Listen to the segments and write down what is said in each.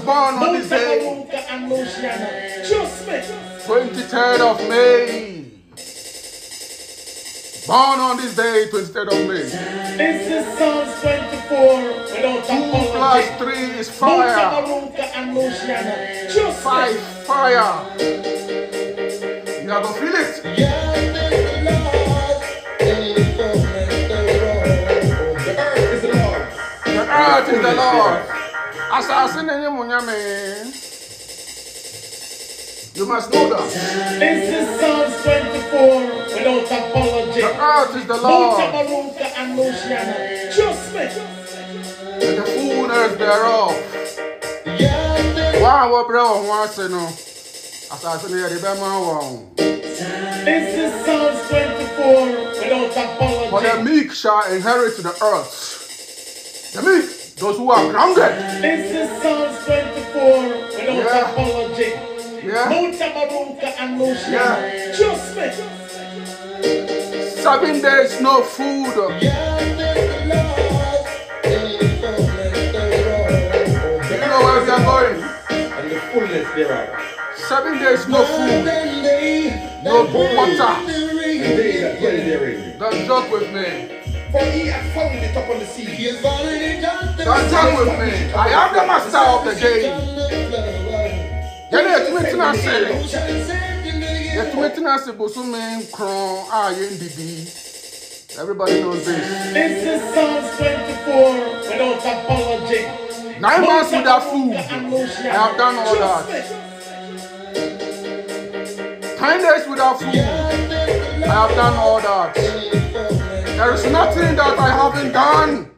born on this day. 23rd of May. Born on this day, 23rd of May. This is Psalms 24. 2 plus 3 is fire. 5 fire. You have to feel it. The earth is the Lord. Assassin and you must know that. This is Psalms 24 without apology. The earth is the Lord. Trust me. And the fullness thereof. Wow, what bro wants to know? Assassin here, the Bema. This is Psalms 24 without apology. For the meek shall inherit the earth. The meek, those who are grounded. This is Psalms 24 without apology. Yeah. Trust me. 7 days no food. You know where we are going? And the fullness thereof. 7 days no food. No water. Don't joke with me. For he has found it upon the sea. Don't joke with me. I am the master of the game. Everybody knows this. This is Psalms 24 without apology. 9 months without food. I have done all that. 10 days without food. I have done all that. There is nothing that I haven't done.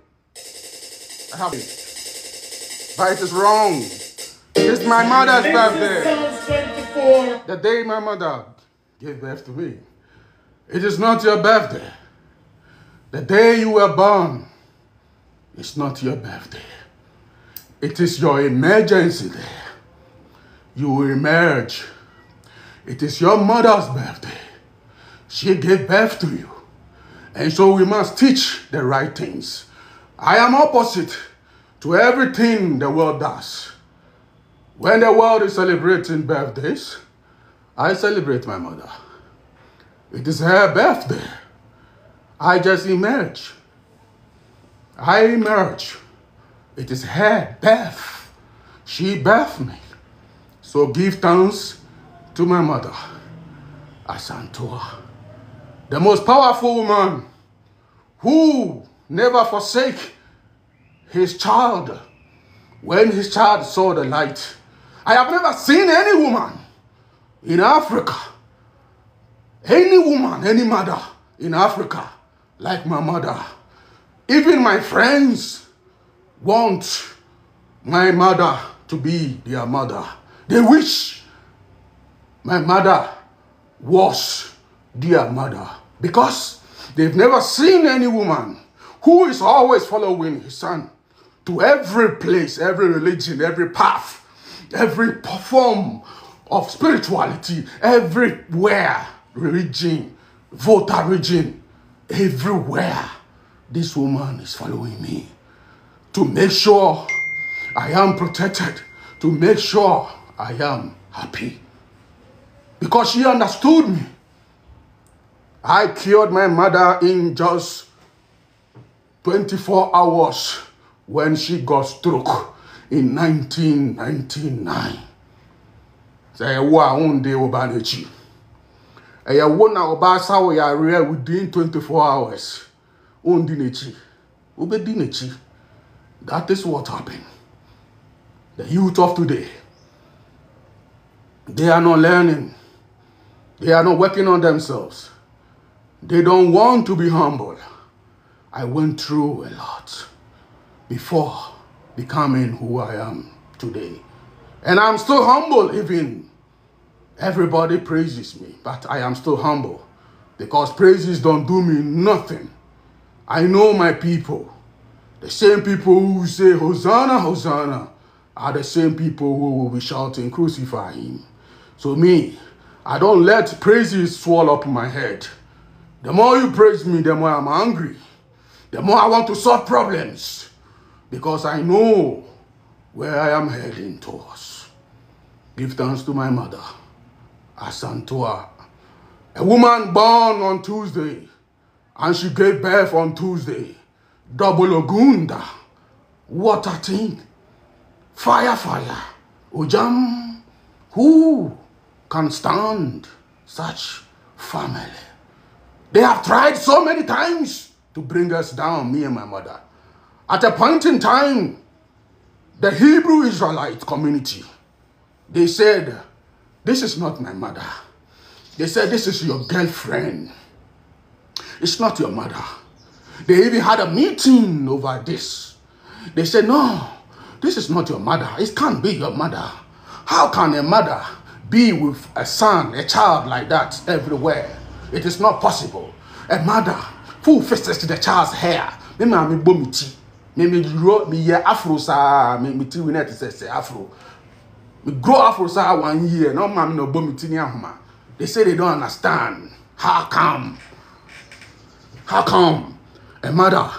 I have it. But it is wrong. It's my mother's birthday. The day my mother gave birth to me. It is not your birthday. The day you were born, it's not your birthday. It is your emergency day. You will emerge. It is your mother's birthday. She gave birth to you. And so we must teach the right things. I am opposite to everything the world does. When the world is celebrating birthdays, I celebrate my mother. It is her birthday. I just emerge. I emerge. It is her birth. She birthed me. So give thanks to my mother, Asantua, the most powerful woman who never forsake his child when his child saw the light. I have never seen any woman in Africa, any woman, any mother in Africa like my mother. Even my friends want my mother to be their mother. They wish my mother was their mother because they've never seen any woman who is always following his son to every place, every religion, every path, every form of spirituality, everywhere, religion, voter region, everywhere. This woman is following me to make sure I am protected, to make sure I am happy. Because she understood me. I cured my mother in just 24 hours when she got stroke in 1999. Say wa unde obanechi. Eya wona obasa wo ya re within 24 hours. Undi nechi. Obedi nechi. That is what happened. The youth of today, they are not learning. They are not working on themselves. They don't want to be humble. I went through a lot before becoming who I am today. And I'm still humble even. Everybody praises me, but I am still humble because praises don't do me nothing. I know my people. The same people who say, Hosanna, Hosanna, are the same people who will be shouting, crucify him. So me, I don't let praises swell up my head. The more you praise me, the more I'm angry. The more I want to solve problems. Because I know where I am heading towards. Give thanks to my mother, Asantua, a woman born on Tuesday, and she gave birth on Tuesday. Double Ogunda, water thing, fire, Ojam, who can stand such family? They have tried so many times to bring us down, me and my mother. At a point in time, the Hebrew Israelite community, they said, this is not my mother. They said, this is your girlfriend. It's not your mother. They even had a meeting over this. They said, no, this is not your mother. It can't be your mother. How can a mother be with a son, a child like that everywhere? It is not possible. A mother who faces the child's hair. Me grow me year afro sa me ti we net say afro. Me grow afro sa 1 year. No man no bo me ti ni ahoma. They say they don't understand. How come? How come a mother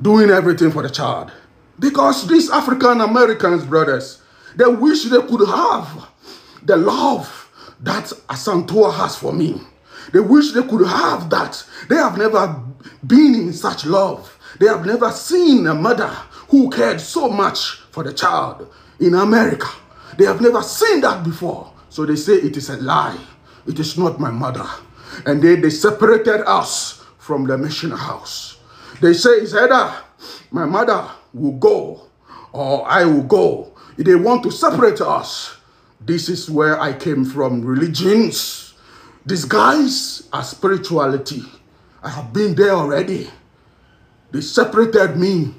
doing everything for the child? Because these African Americans, brothers, they wish they could have the love that Asantua has for me. They wish they could have that. They have never been in such love. They have never seen a mother who cared so much for the child in America. They have never seen that before. So they say it is a lie. It is not my mother. And they separated us from the mission house. They say it's either my mother will go or I will go. They want to separate us. This is where I came from. Religions disguised as spirituality. I have been there already. They separated me,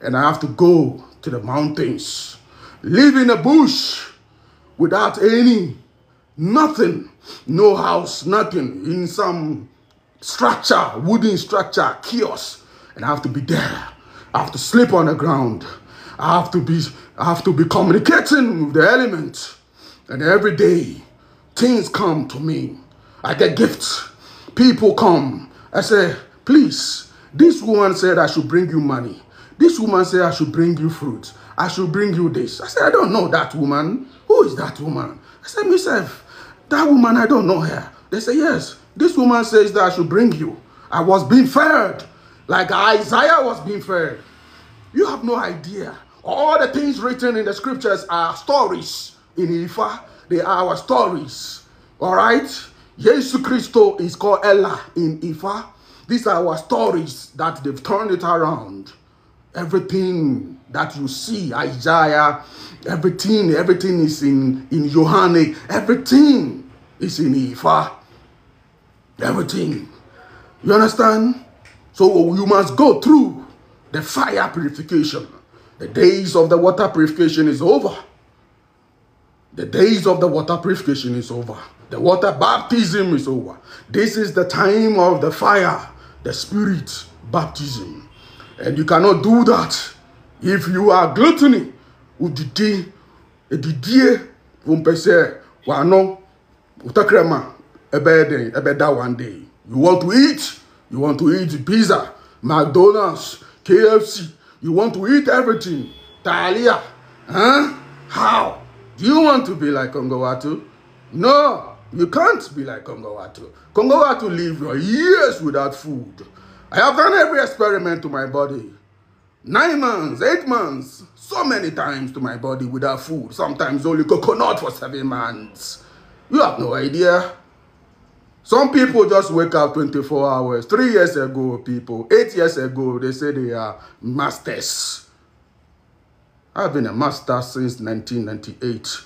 and I have to go to the mountains, live in a bush without nothing, no house, nothing, in some structure, wooden structure, kiosk, and I have to be there. I have to sleep on the ground. I have to be communicating with the elements, and every day things come to me. I get gifts. People come. I say, please. This woman said I should bring you money. This woman said I should bring you fruit. I should bring you this. I said, I don't know that woman. Who is that woman? I said, myself, that woman, I don't know her. They say, yes, this woman says that I should bring you. I was being fed, like Isaiah was being fed. You have no idea. All the things written in the scriptures are stories in Ifa. They are our stories. All right? Jesus Christo is called Ella in Ifa. These are our stories that they've turned it around. Everything that you see, Isaiah, everything is in Johannes, everything is in Ifa. Everything. You understand? So you must go through the fire purification. The days of the water purification is over. The days of the water purification is over. The water baptism is over. This is the time of the fire. The spirit baptism. And you cannot do that if you are gluttony. Udidi, edidie, umpese, wano, utakrema, ebeda one day. You want to eat pizza, McDonald's, KFC. You want to eat everything. Thalia, huh? How? Do you want to be like Kongo Wattu? No. You can't be like Kongo Wattu. Kongo Wattu live your years without food. I have done every experiment to my body. 9 months, 8 months, so many times to my body without food. Sometimes only coconut for 7 months. You have no idea. Some people just wake up 24 hours. 3 years ago, people, 8 years ago, they say they are masters. I've been a master since 1998.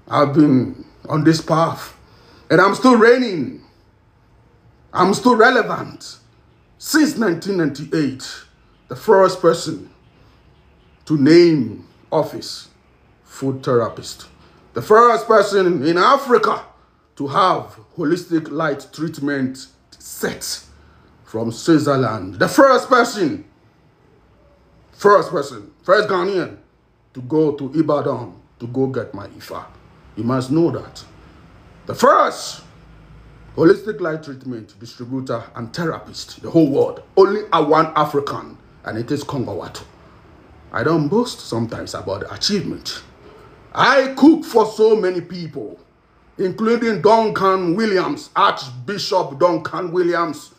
I've been on this path. And I'm still reigning. I'm still relevant. Since 1998, the first person to name office food therapist. The first person in Africa to have holistic light treatment set from Switzerland. The first Ghanaian to go to Ibadan to go get my Ifa. You must know that. The first holistic light treatment distributor and therapist, the whole world. Only one African, and it is Kongo Wattu. I don't boast sometimes about the achievement. I cook for so many people, including Duncan Williams, Archbishop Duncan Williams.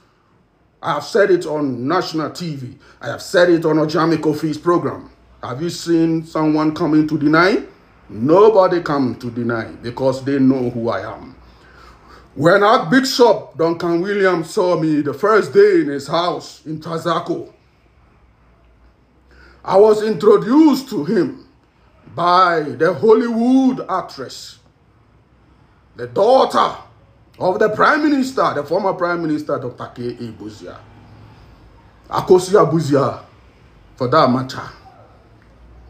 I have said it on national TV. I have said it on Ojami Kofi's program. Have you seen someone coming to deny? Nobody come to deny because they know who I am. When Archbishop Duncan Williams saw me the first day in his house in Tazako, I was introduced to him by the Hollywood actress, the daughter of the Prime Minister, the former Prime Minister, Dr. K.A. Buzia. Akosia Buzia, for that matter.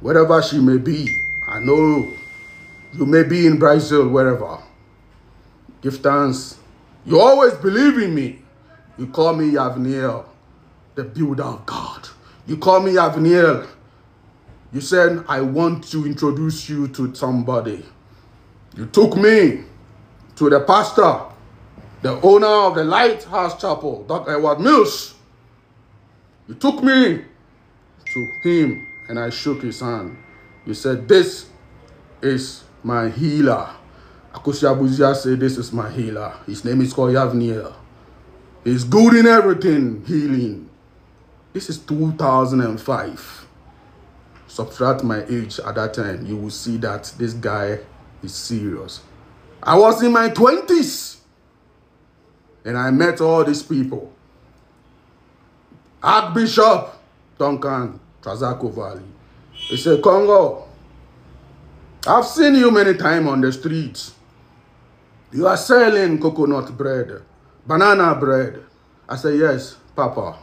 Wherever she may be, I know you may be in Brazil, wherever. Give thanks. You always believe in me. You call me Yavniel, the builder of God. You call me Yavniel. You said, I want to introduce you to somebody. You took me to the pastor, the owner of the Lighthouse Chapel, Dr. Edward Mills. You took me to him and I shook his hand. You said, this is my healer. Akosia Buzia said, this is my healer. His name is called Yavniel. He's good in everything, healing. This is 2005. Subtract my age at that time, you will see that this guy is serious. I was in my 20s and I met all these people. Archbishop Duncan, Trazako Valley. He said, Kongo, I've seen you many times on the streets. You are selling coconut bread, banana bread. I said, yes, Papa,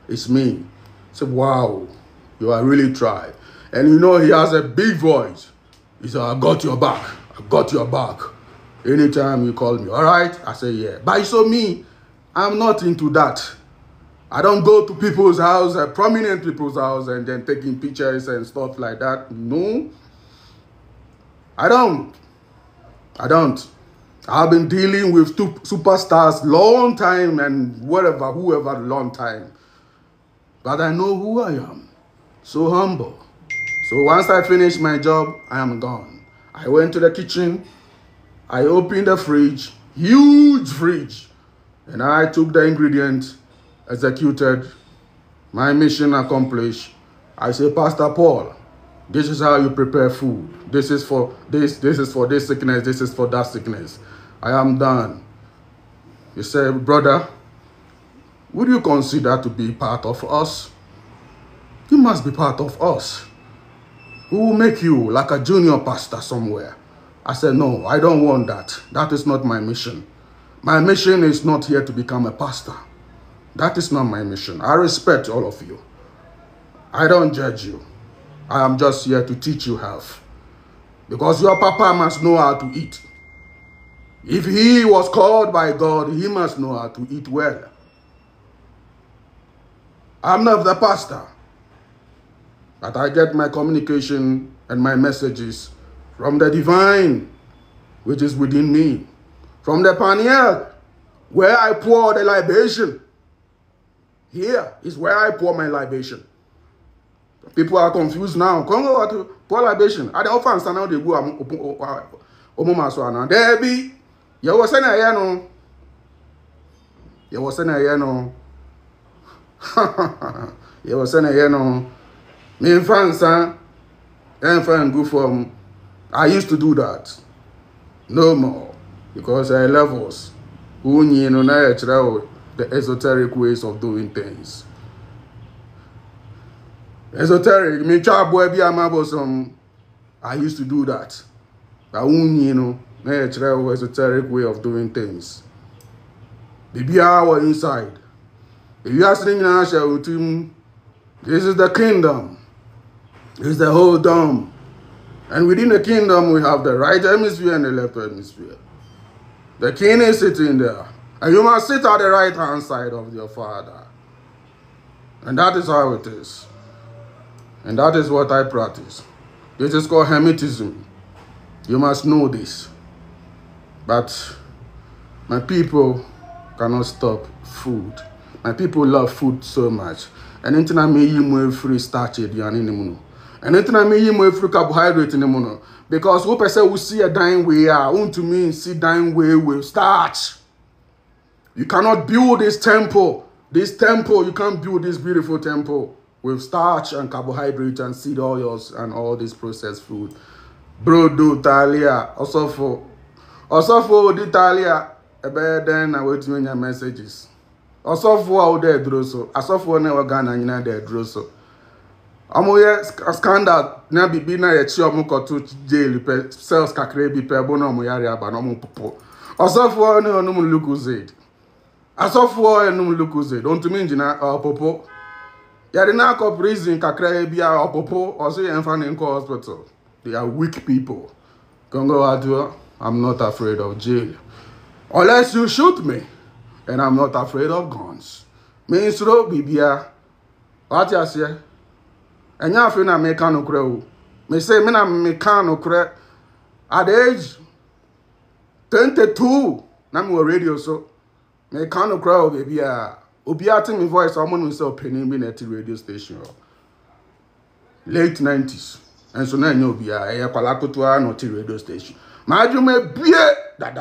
it's me. He said, wow, you are really trying. And you know, he has a big voice. He said, I got your back. I got your back. Anytime you call me, all right? I say, yeah. But so me, I'm not into that. I don't go to people's house, prominent people's house, and then taking pictures and stuff like that. No. I don't. I've been dealing with superstars long time and whoever long time. But I know who I am. So humble. So once I finish my job, I am gone. I went to the kitchen. I opened the fridge, huge fridge, and I took the ingredients, executed, my mission accomplished. I say, Pastor Paul, this is how you prepare food. This is for this is for this sickness, this is for that sickness. I am done. He said, brother, would you consider to be part of us? You must be part of us. We will make you like a junior pastor somewhere. I said, no, I don't want that. That is not my mission. My mission is not here to become a pastor. That is not my mission. I respect all of you. I don't judge you. I am just here to teach you health. Because your papa must know how to eat. If he was called by God, he must know how to eat well. I'm not the pastor. But I get my communication and my messages from the divine, which is within me. From the panel, where I pour the libation. Here is where I pour my libation. People are confused now. Kongo Wattu, pour libation. I don't understand how they go. There be. You was saying I know. You was saying I know. You was saying I know. Me in France, and good form. I used to do that. No more. Because I love us. The esoteric ways of doing things. Esoteric. I used to do that. Esoteric way of doing things. Baby, our inside. If you are sitting in this is the kingdom. This is the whole dome. And within the kingdom, we have the right hemisphere and the left hemisphere. The king is sitting there. And you must sit at the right-hand side of your father. And that is how it is. And that is what I practice. This is called Hermetism. You must know this. But my people cannot stop food. My people love food so much. And anything I may free starch it, anything I mean more free carbohydrate in the mono. Because who person will see a dying way to me see dying way with starch. You cannot build this temple. This temple, you can't build this beautiful temple with starch and carbohydrate and seed oils and all this processed food. Bro, do Talia, also for the Talia, a better than I wait to your messages. Also for all their drosso, also for never Ghana, you know, their drosso. Amoye scandal na bibi na ye chi omuko to jail pe sales kakre bi pe bono mo yare aba no mo popo osofo ne onum lukuzid asofo enum lukuzid on to me njina popo yare na ko prison kakre bi a popo oso ye mfa ne hospital. They are weak people. Kongo Wattu, I'm not afraid of jail unless you shoot me, and I'm not afraid of guns. Me insuro bibia what you say. And you feel na mechanical crow. Me say me na mechanical crow. At the age 22, na me radio so mechanical crow baby obiati me voice someone will say penny me at radio station. Late 90s. And so now you be a kwalakutua not radio station. Majume bie da.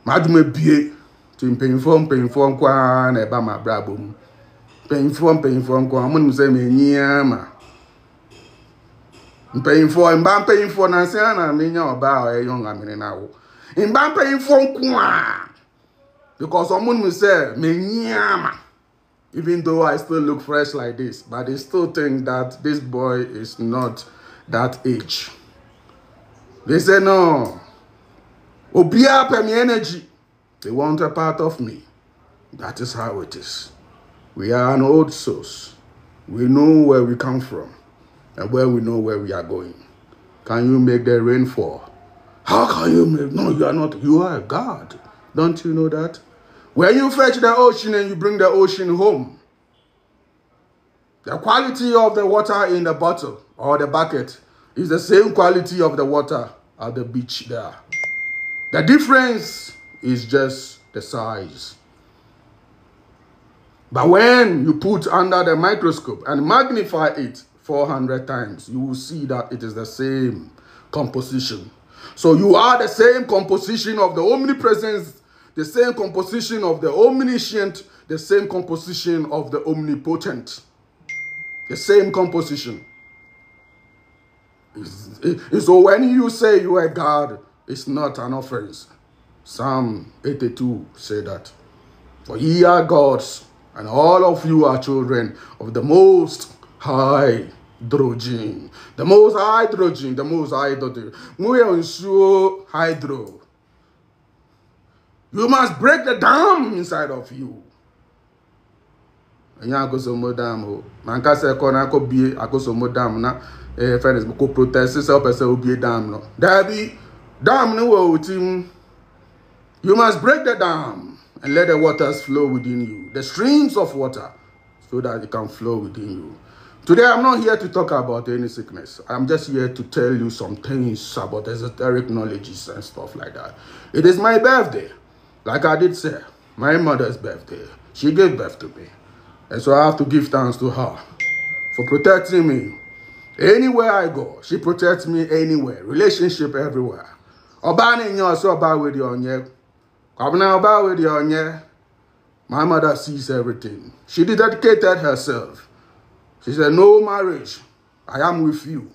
Majume bie to painful kwa na eba ma brabo. Painful kwa amun say me nyama. Painful na say na me nya oba e young amene na wo. Imba painful kwa. Because amun say me nyama. Even though I still look fresh like this, but they still think that this boy is not that age. They say no. Obia pe me energy. They want a part of me. That is how it is. We are an old source. We know where we come from and where we know where we are going. Can you make the rain fall? How can you make? No, you are not. You are a God. Don't you know that? When you fetch the ocean and you bring the ocean home, the quality of the water in the bottle or the bucket is the same quality of the water at the beach there. The difference is just the size. But when you put under the microscope and magnify it 400 times, you will see that it is the same composition. So you are the same composition of the omnipresence, the same composition of the omniscient, the same composition of the omnipotent. The same composition. So when you say you are God, it's not an offense. Psalm 82 say that. For ye are gods, and all of you are children of the most high hydrogen. The most hydrogen, the most hydrogen. We are so hydro. You must break the dam inside of you. And you go so more dam. Man can say corner could be I go so more dam na fairness go protest self person will be a dam no. There be dam no team. You must break the dam and let the waters flow within you. The streams of water so that it can flow within you. Today I'm not here to talk about any sickness. I'm just here to tell you some things about esoteric knowledges and stuff like that. It is my birthday. Like I did say, my mother's birthday. She gave birth to me. And so I have to give thanks to her for protecting me. Anywhere I go, she protects me anywhere. Relationship everywhere. Obani nyo so oba with you onye. Kwabna oba with you onye. My mother sees everything. She dedicated herself. She said, no marriage. I am with you.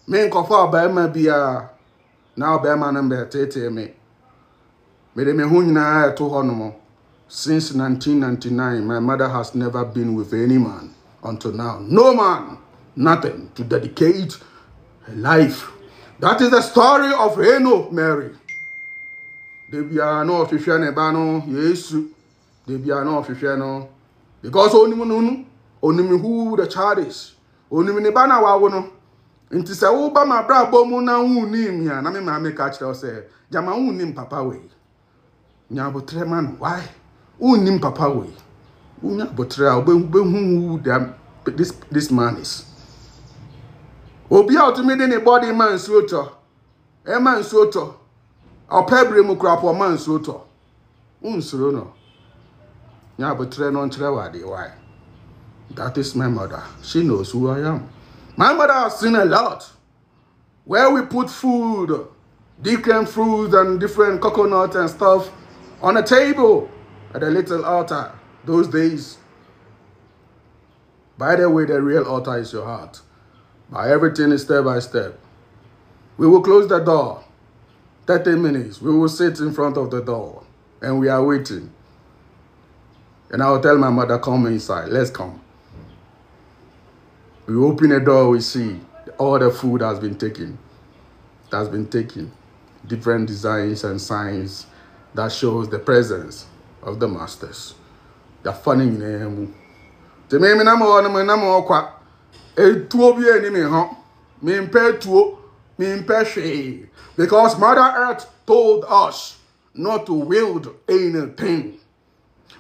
Me nkofa oba ma bia na oba ma na mbe tete me. Since 1999, my mother has never been with any man until now. No man, nothing to dedicate her life. That is the story of Eno Mary. They be no official nebano, yes. They be no official because only who the child is. Only nebana wawono. Inti se uba ma brabo mu na unim ya na me ma make catch say jama unim papa we. Nyabotre man, why? Unim papa we. Unyabotre who this man is. Obi out me the body man soto. E man soto. Or pebre mu crap or man soto. Unsuro no. Nyabotre non trewadi why? That is my mother. She knows who I am. My mother has seen a lot where we put food, different fruits and different coconut and stuff on a table at a little altar. Those days. By the way, the real altar is your heart. But everything is step by step. We will close the door. 30 minutes. We will sit in front of the door. And we are waiting. And I will tell my mother, come inside. Let's come. We open the door, we see all the food has been taken. It has been taken. Different designs and signs that shows the presence of the masters. They're funny in them. The me na mo kwa. Etuo bi ani me ho. Me mpe tuo, me mpe hwe. Because Mother Earth told us not to wield anything.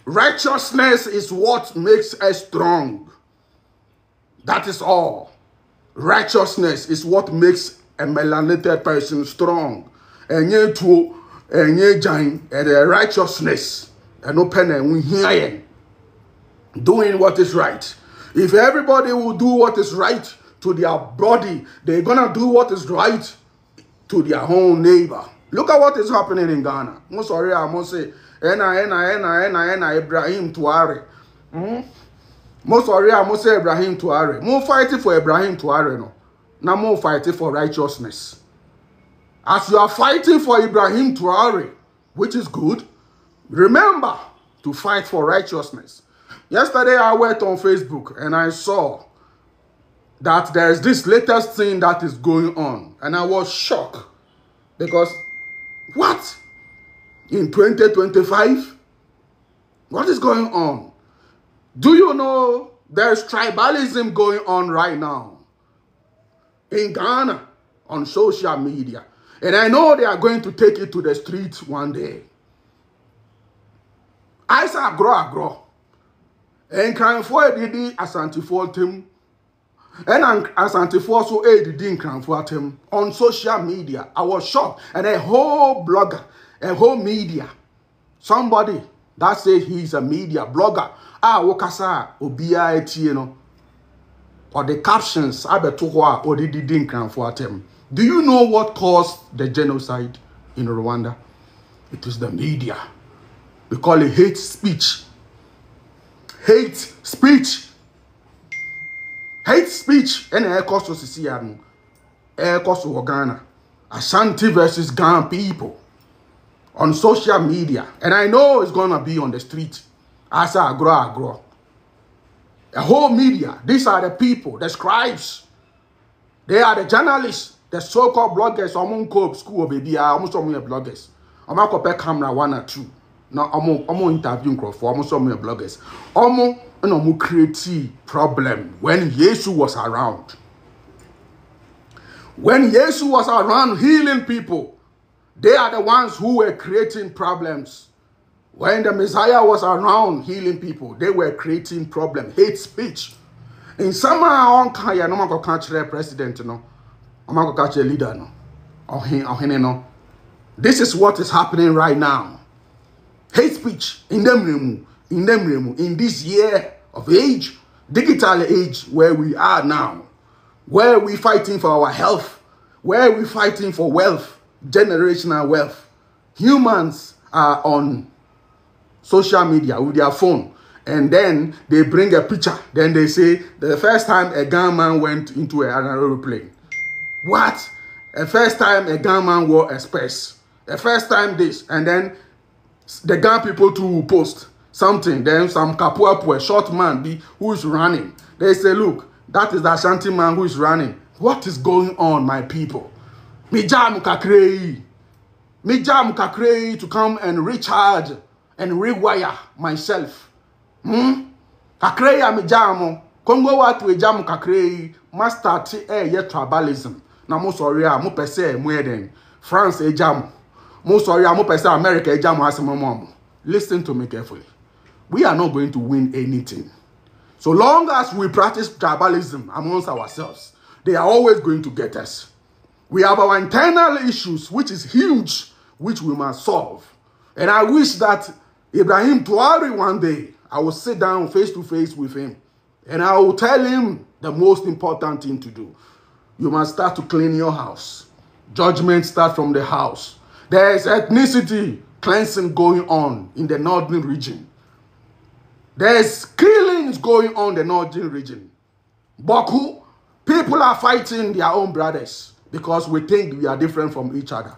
Righteousness is what makes us strong. That is all. Righteousness is what makes a melanated person strong. And ye tuo, and ye jain, and the righteousness, and open and we hear doing what is right. If everybody will do what is right to their body, they're gonna do what is right to their own neighbor. Look at what is happening in Ghana. I'm sorry, I must say, Ibrahim Tuare. Most sorry, I must say Ibrahim Tuare. More fighting for Ibrahim Tuare, no. Now more fighting for righteousness. As you are fighting for Ibrahim Tuare, which is good, remember to fight for righteousness. Yesterday, I went on Facebook and I saw that there's this latest thing that is going on. And I was shocked. Because, what? In 2025? What is going on? Do you know there's tribalism going on right now in Ghana on social media? And I know they are going to take it to the streets one day. I say agro. And Cranford did Asante Fortim. And Asante for so aid in Cranford on social media. I was shocked. And a whole blogger, a whole media, somebody that says he's a media blogger. Wakasa Obia Etieno. Or the captions Abetoa or the Didin Cranford. Do you know what caused the genocide in Rwanda? It is the media. We call it hate speech. Hate speech. Hate speech. And air cost to Sicilian. Air cost to Ghana. Ashanti versus Ghana people. On social media. And I know it's going to be on the street. Asa agro. A whole media. These are the people. The scribes. They are the journalists. The so-called bloggers. Among school baby. Almost all my bloggers. I'm going to put camera 1 or 2. Now, I'm interviewing for almost some bloggers. I'm creating problem when Jesus was around. When Jesus was around healing people, they are the ones who were creating problems. When the Messiah was around healing people, they were creating problems. Hate speech. In some on kaya no man go catch the president no. No man go catch a leader no. No. This is what is happening right now. Hate speech in this year of age, digital age where we are now, where we fighting for our health, where we fighting for wealth, generational wealth. Humans are on social media with their phone, and then they bring a picture. Then they say the first time a gunman went into an aeroplane. What? The first time a gunman wore a space. The first time this, and then the Ghana people too will post something. Then some Kapuapu, short man who is running. They say, look, that is the Ashanti man who is running. What is going on, my people? Mijam kakrei to come and recharge and rewire myself. Kakreya mijamo. Kongo Wattu ejam kakrei. Master ti ye tribalism. Na mo sorry mo pese mweden. France ejam. Most sorry, I'm America. Listen to me carefully. We are not going to win anything. So long as we practice tribalism amongst ourselves, they are always going to get us. We have our internal issues, which is huge, which we must solve. And I wish that Ibrahim Tuari one day, I will sit down face to face with him And I will tell him the most important thing to do. You must start to clean your house. Judgment starts from the house. There is ethnicity cleansing going on in the northern region. There's killings going on in the northern region. Boku, people are fighting their own brothers because we think we are different from each other.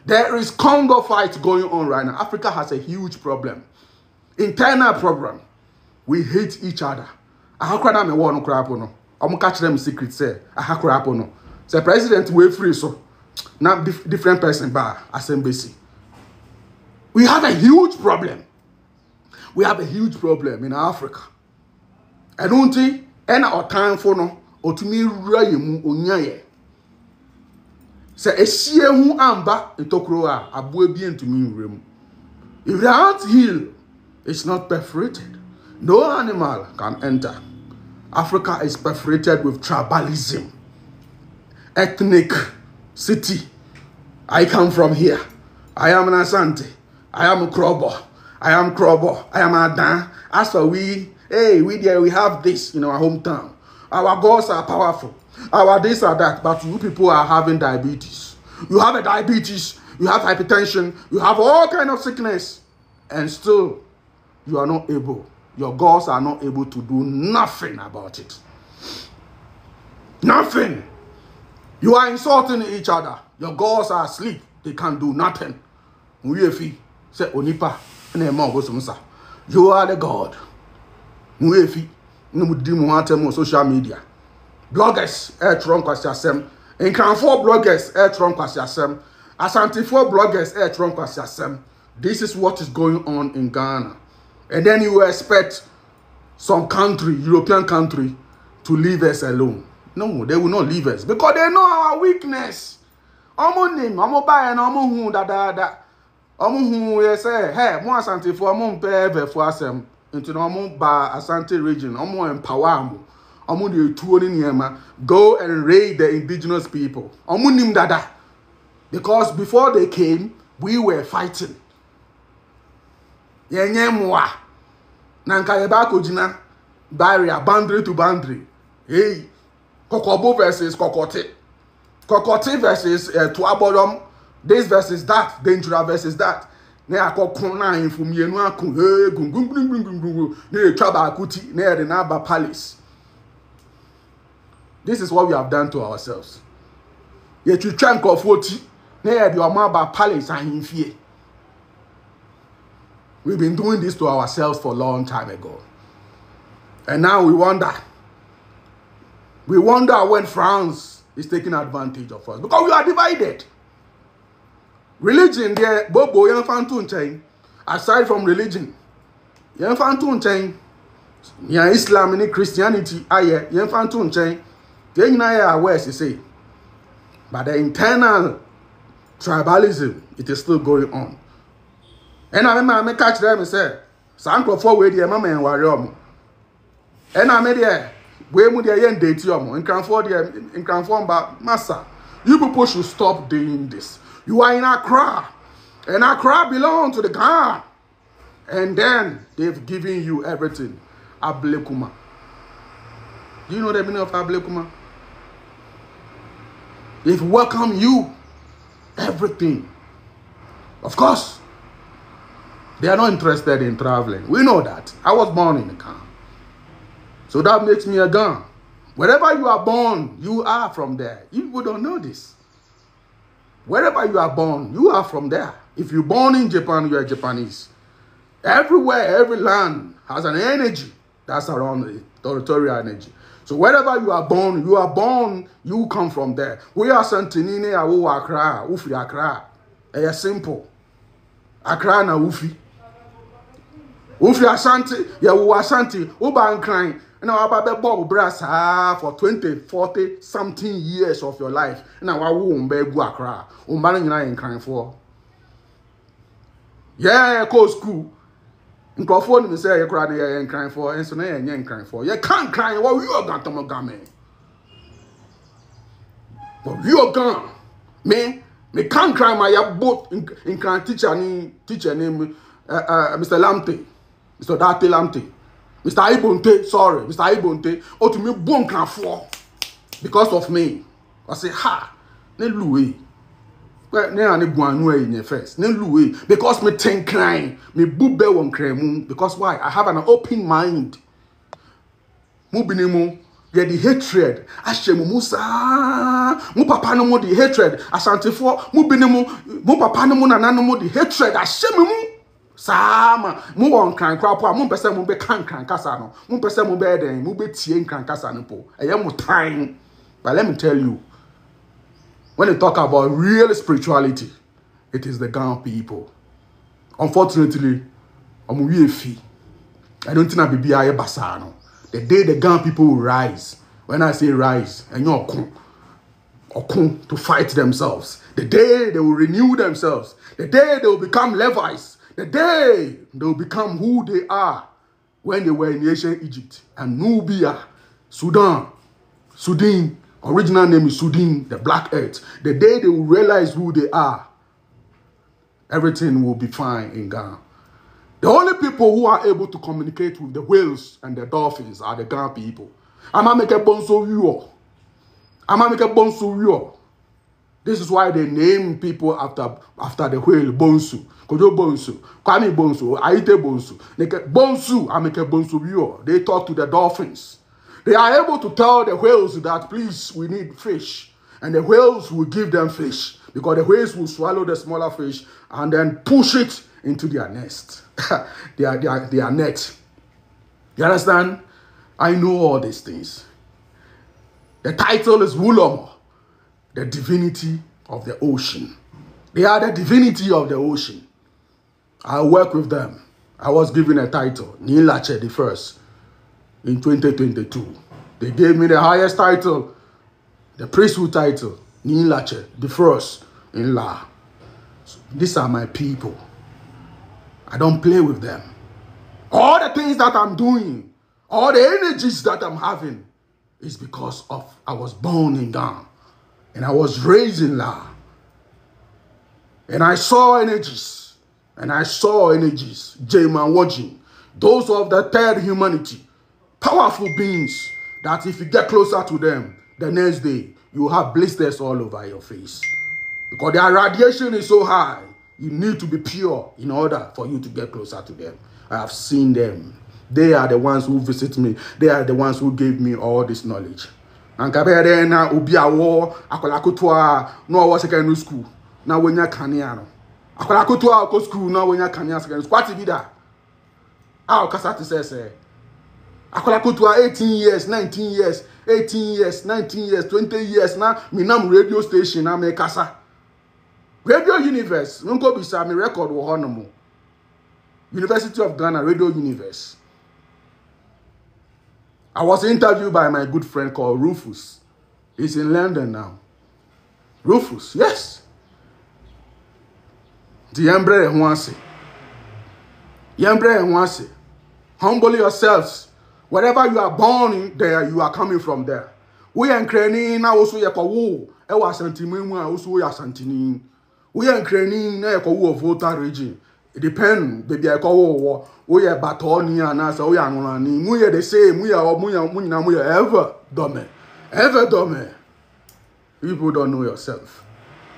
There is Congo fight going on right now. Africa has a huge problem. Internal problem. We hate each other. Ahakra me wo no krapo no. Omo ka kire me secret say ahakra apo no. Say president we free so. Now different person ba assembly. We have a huge problem. We have a huge problem in Africa. I don't think any time for no otumi wura yemu onyaye. Say ehie hu amba etokro a abo abi entumi wura mu. If the ant hill is not perforated, no animal can enter. Africa is perforated with tribalism, ethnic city. I come from here. I am an Asante. I am a Krobo. I am Krobo. I am Adan. As for we there we have this in our hometown. Our gods are powerful. Our this or that, but you people are having diabetes. You have a diabetes. You have hypertension. You have all kind of sickness, and still you are not able. Your gods are not able to do nothing about it. Nothing. You are insulting each other. Your gods are asleep. They can't do nothing. Say Onipa. You are the God. Social media. Bloggers, Tron Kwasiasem. In Kranfo bloggers, Tron Kwasiasem. Asante for bloggers, Tron Kwasiasem. This is what is going on in Ghana. And then you expect some country, European country, to leave us alone. No, they will not leave us because they know our weakness. Omo name, omo buy and omo hu da. Omo hu say, hey, mo Asante for omo peve for asem into omo ba Asante region, omo empower mo. Omo de tuo ni niema, go and raid the indigenous people. Omo nim dada. Because before they came, we were fighting. Yenye mwa. Nanka yeba kojina barrier, boundary to boundary. Hey, Kokobo versus Kokote. Kokote versus Tuabodom. This versus that. Dangerous versus that. Ne akokona infumi enu akun. Hey, gungun. Ne chaba akuti. Ne renaba palace. This is what we have done to ourselves. Yet you try of 40. Ne the Omaba palace and infie. We've been doing this to ourselves for a long time ago. And now we wonder. We wonder when France is taking advantage of us. Because we are divided. Religion, there, Bobo, aside from religion, Islam and Christianity, say. But the internal tribalism, it is still going on. And I remember I catch them and say, Sanko forward the mama and warrior. And I made there, where would they end date yomo? In Cranford, but Massa, you people should stop doing this. You are in Accra, and Accra belongs to the Ghana. And then they've given you everything. Ablekuma. Do you know the meaning of Ablekuma? They've welcomed you everything. Of course. They are not interested in traveling. We know that. I was born in a Ghana. So that makes me a Ghana. Wherever you are born, you are from there. You people don't know this. Wherever you are born, you are from there. If you're born in Japan, you are Japanese. Everywhere, every land has an energy that's around it, territorial energy. So wherever you are born, you come from there. We are Santinine, Awu Accra, Ufi Accra. It's simple. Accra na Ufi. Ufi Asante, ya Uwa Asante, Uba and crying. And our Baba Bob Brassa for 20, 40 something years of your life. And our womb be Guakra. Umbanina in crying for. Yeah, go school. In Crawford, me say, you're crying for, and so now you're crying for. You can't cry, what you are going to Mogame. But you are gone. Me can't cry my boat in crying teacher name, Mr. Lamte. Mr. Date Lamte. Mr. Ibonte, sorry, Mr. Ibonte, or to me bon can fall because of me. I say, ha, ne Louis. Well, ne ane guanu in your face. Ne Louis, because me ten crying, me bube won kremu. Because why? I have an open mind. Mu binimu, ye the hatred. Ashemu musa, mu papa no mo the hatred. Asante for mu binimu, mu papa no mo nanano mo the hatred. Ashemu mu. Sama mu won kan krapo mu pese mu be kan kasa no mu pese mu be den mu be tie kan kasa no po eye mu time. But let me tell you, when you talk about real spirituality, it is the Ghana people. Unfortunately, omu fi. I don't think I be aye basano. The day the Ghana people will rise, when I say rise, and you okun to fight themselves, the day they will renew themselves, the day they will become Levites, the day they will become who they are when they were in ancient Egypt and Nubia, Sudan, original name is Sudan, the Black Earth. The day they will realize who they are, everything will be fine in Ghana. The only people who are able to communicate with the whales and the dolphins are the Ghana people. I'ma make a bonso rio. This is why they name people after the whale Bonsu. Kojo Bonsu, Kwame Bonsu, Aite Bonsu. Bonsu, I make a Bonsu rio. They talk to the dolphins. They are able to tell the whales that, please, we need fish. And the whales will give them fish. Because the whales will swallow the smaller fish and then push it into their nest. their net. You understand? I know all these things. The title is Wulomo, the divinity of the ocean. They are the divinity of the ocean. I work with them. I was given a title, Nilache the First, in 2022. They gave me the highest title, the priesthood title, Nilache the First in La. So these are my people. I don't play with them. All the things that I'm doing, all the energies that I'm having is because of I was born in Ghana and I was raised in La. And I saw energies. J-Man watching. Those of the third humanity. Powerful beings that if you get closer to them, the next day, you have blisters all over your face. Because their radiation is so high, you need to be pure in order for you to get closer to them. I have seen them. They are the ones who visit me. They are the ones who gave me all this knowledge. And kabere na obi awo akola kotwa no wo secondary school na wonya kanea no. Akola kotwa ko school na wonya kanea secondary school. Kwati bi da. Ah okasa te say. Akola kotwa 18 years, 19 years, 18 years, 19 years, 20 years na minam radio station na me kasa. Radio Universe, nko bisa me record wo honomo. University of Ghana Radio Universe. I was interviewed by my good friend called Rufus. He's in London now. Rufus, yes. The Yembre Nwase. Yembre Nwase. Humble yourselves. Wherever you are born in there, you are coming from there. We are Ukrainian now also yakowo. Ewa sentiment also ya santini. We are Ukrainian na yakowo Volta region. It depends, baby. I call we are Batonia and so we are running. We are the same. We are ever dumb. People don't know yourself.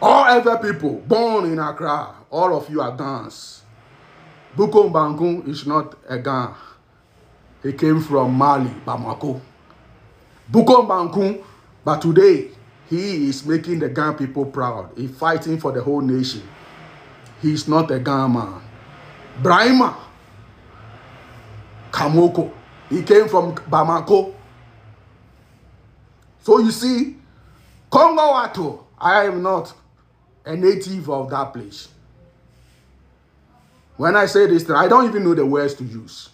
All other people born in Accra, all of you are Ghans. Bukom Bangun is not a Ghan. He came from Mali, Bamako. Bukom Bangun, but today he is making the Ghan people proud. He's fighting for the whole nation. He's not a Ghan man. Brahima Kamoko. He came from Bamako. So you see, Kongo Wattu, I am not a native of that place. When I say this, I don't even know the words to use.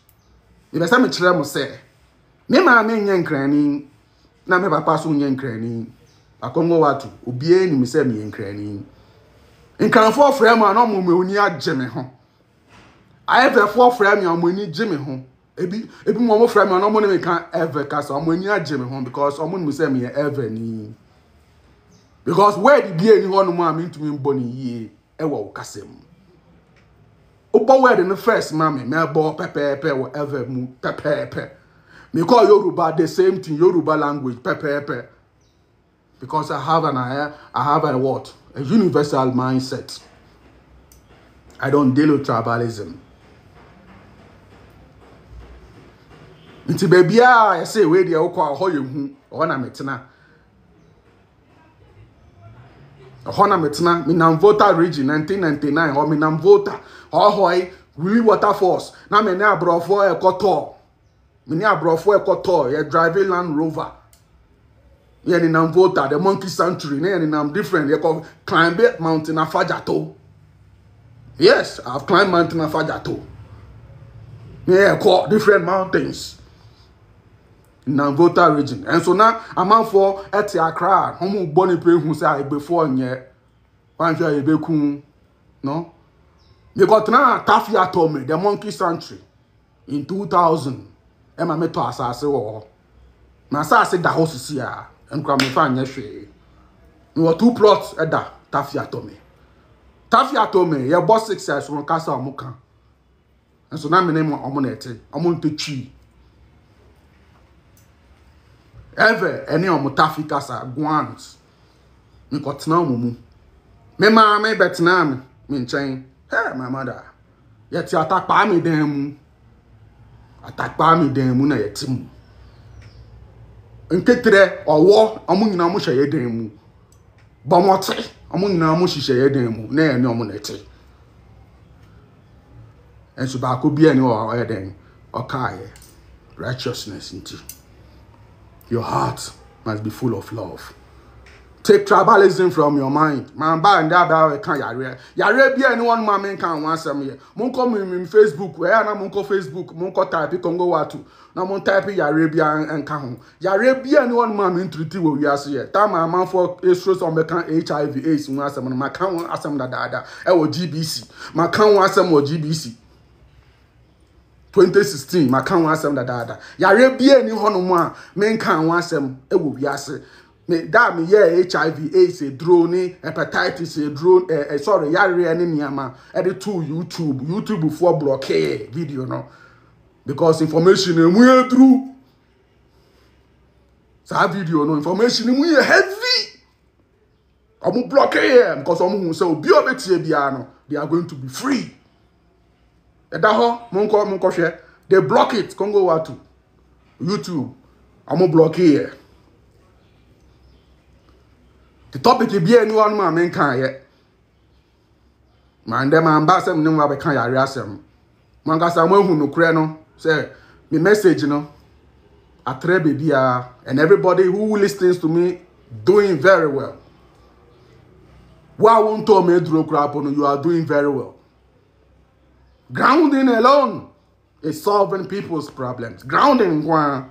If I say me chile mo say, me ma me nyen krani, na me papa so nyen krani. A Kongo Wattu, obie ni me say me nyen krani. In Canfor frame an no mo oni agye me ho. I have a four frame an mo ni gye me ho. Ebi mo frame an no mo me kan ever kasa mo ani agye me ho because omo me say me ever ni. Because where the be any ho no mo am ntumi mboni yie e wo kasem. Oba word in the first mommy, me bo pepe whatever mu pepe. Me call Yoruba the same thing, Yoruba language, pepe. Because I have a what? A universal mindset. I don't deal with tribalism. Inti baby I say we dey okwa ho yehu o na metena. Hona metena me nam voter region 1999 or me nam voter hoy really water force na me na abrofo ekoto me ni abrofo ekoto ye driving Land Rover ye ni nam voter the monkey sanctuary na ye ni nam different ye call climb mountain Afajato. Yes, I've climbed mountain Afajato. Yeah, call different mountains in voter region. And so now I'm out for at Accra. Homo Bonnie Pay who say before yet. One year beku no. Because now Tafia told me the monkey sanctuary in 2000. Emma meto asase wo. Na asase da house is here. And come me find yeshe. We were 2 plots at that Tafia told me. Tafia told me your boss 6 years from Casa Muka. And so now my name Omonete. Omonte Chi. Ever any of Mutafika sa guans. Me got now mumu. Me ma me betnam me chain. Hey my mother. Yet you attack pa me dem. Attack pa me dem na yetim. Nketre owo omu nyina mo hye dem mu. Bomote omu nyina mo hye dem mu na ene omu nete. Enso ba ko bia ni o eden okaye righteousness into. Your heart must be full of love. Take tribalism from your mind. Man, ba and that can yare. Yare be anyone man can want some here. Munko in Facebook. Where na munko Facebook. Munko type Kongo Wattu. Na mun type yare be and can. Yare be anyone man in treaty we are here. Time a man for issues on can HIV/AIDS. Want some man can want some that. GBC. Man can want some GBC. 2016 my kan wasem da yare bia ni hono mu a men kan wasem e wo wiase me da me ye HIV/AIDS e drone hepatitis e drone sorry yare ni niama e de to YouTube for block video no because information e mu e through sa video no information e mu e heavy omu block because omu hu say obi obetie bia no they are going to be free. Munko share. They block it. Kongo Wattu. YouTube. I'm block here. The topic is be anyone man can yet. Man, them ambassador no wa be kan yare asem. Man ga sam hu no kure no say me message no atre bibia and everybody who listens to me doing very well. Wa won to me duro kura no you are doing very well. Grounding alone is solving people's problems. Grounding one.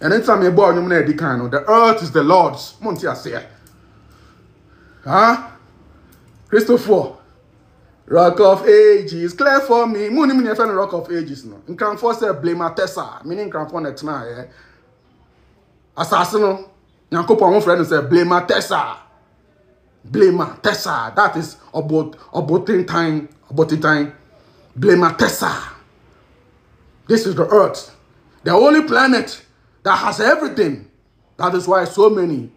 And anytime you born, you know the earth is the Lord's. Montia say. Huh? Christopher. Rock of Ages. Clear for me. Muni mean a rock of ages no. In can force say blame Tessa. Meaning can for net na eh. Assassino. Nyankopon one friend say blame Tessa. Blame Tessa. That is about time. Blame Tessa. This is the earth. The only planet that has everything. That is why so many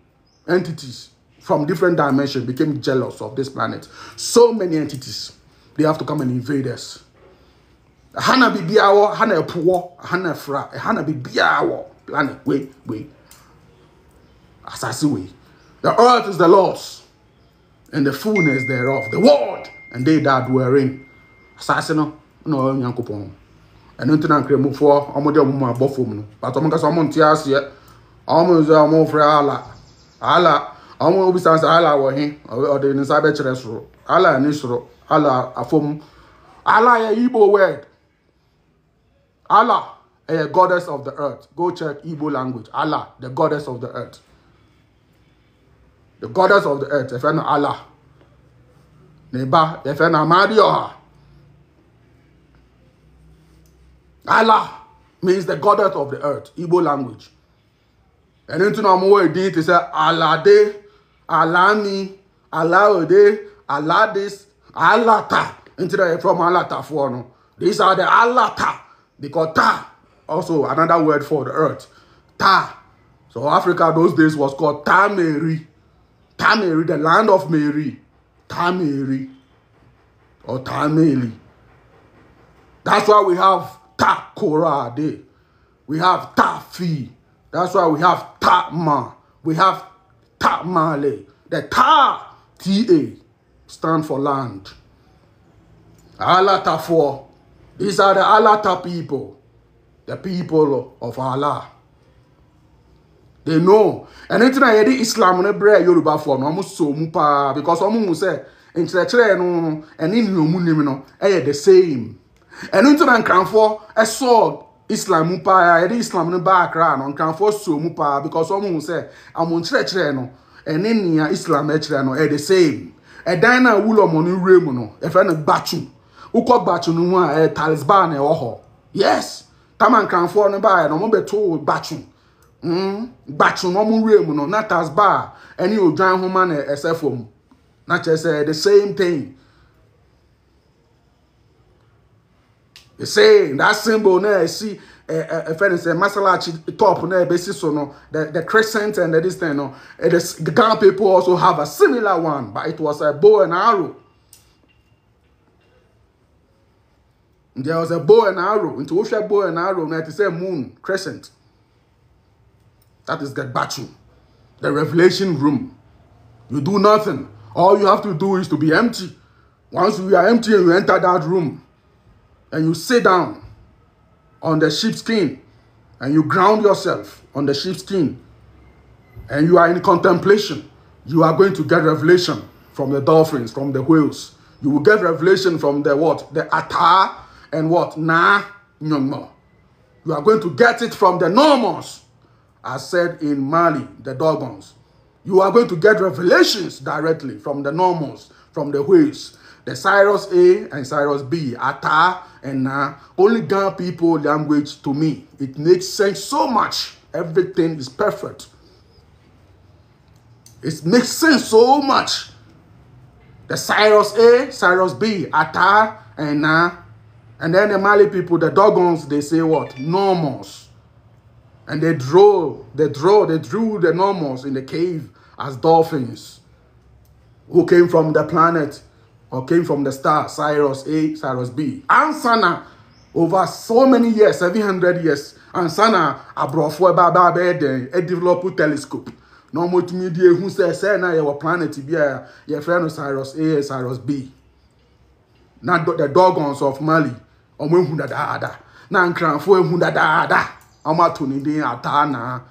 entities from different dimensions became jealous of this planet. So many entities. They have to come and invade us. Hana bibiawo, hana puwo, hana fra, hana bibiawo. Planet, wait. Assassi way. The earth is the Lord's, and the fullness thereof, the world, and they that dwell in. Assassino, no Yankopon. And until I create move for Omodia Muma Bofum. But Omaka Samon Tias yet. Almost more for Allah. Almost besides Allah or him, or the inside Chesro. Allah and Isro. Allah a form. Allah a Igbo word. Allah a goddess of the earth. Go check Igbo language. Allah, the goddess of the earth. The goddess of the earth. If I know Allah. Neba, if I know Mario. Allah means the goddess of the earth, Igbo language. And into no more did to say Allah de, Allah me, Allah ode, Allah this, Allah ta. Into the from Alata for no. These are the Alata. Because Ta, also another word for the earth. Ta. So Africa those days was called Tameri. Tameri, the land of Mary. Tameri. Or Tameli. That's why we have Takorade. We have Tafi. That's why we have Tama. We have Tamale. The Ta, T-A, stand for land. Alata 4. These are the Alata people. The people of Allah. They know. And it's not Islam no bre Yoruba for no almost so mupa because omu say in church no and in no the same. And into na cranfo saw Islam mupa Islam no background on cranfo so mupa because omu say amon church no and in Islam no the same. A dina wulo money remu no e fa na bachu. Uko bachu no mu a talisban e ho. Yes. Taman cranfo no ba no mo beto bachu. Bachu no mu remu no na tasba any odwan ho man esefom. Na che say the same thing. The same that symbol na see a friend say masalachi top na be so no the crescent and this thing no the Ghana people also have a similar one but it was a bow and arrow. There was a bow and arrow into Osha bow and arrow na it say moon crescent. That is the Bachu, the revelation room. You do nothing. All you have to do is to be empty. Once you are empty and you enter that room and you sit down on the sheepskin and you ground yourself on the sheepskin and you are in contemplation, you are going to get revelation from the dolphins, from the whales. You will get revelation from the what? The Ata and what? Na Nyongmo. You are going to get it from the Normans, as said in Mali, the Dogons. You are going to get revelations directly from the Normans, from the whales. The Cyrus A and Cyrus B, Ata and Na, only Ghana people language to me. It makes sense so much. Everything is perfect. It makes sense so much. The Cyrus A, Cyrus B, Ata and Na. And then the Mali people, the Dogons, they say what? Normals. And they drew the Normals in the cave as dolphins who came from the planet or came from the star, Cyrus A, Cyrus B. And Sana, over so many years, 700 years, and Sana, a developed telescope. No more to media who says, na your planet to be your friend Cyrus A, Cyrus B. Not the Dogons of Mali, or Munda Dada, Nan Cranfo Munda Dada, Amatuni de Atana.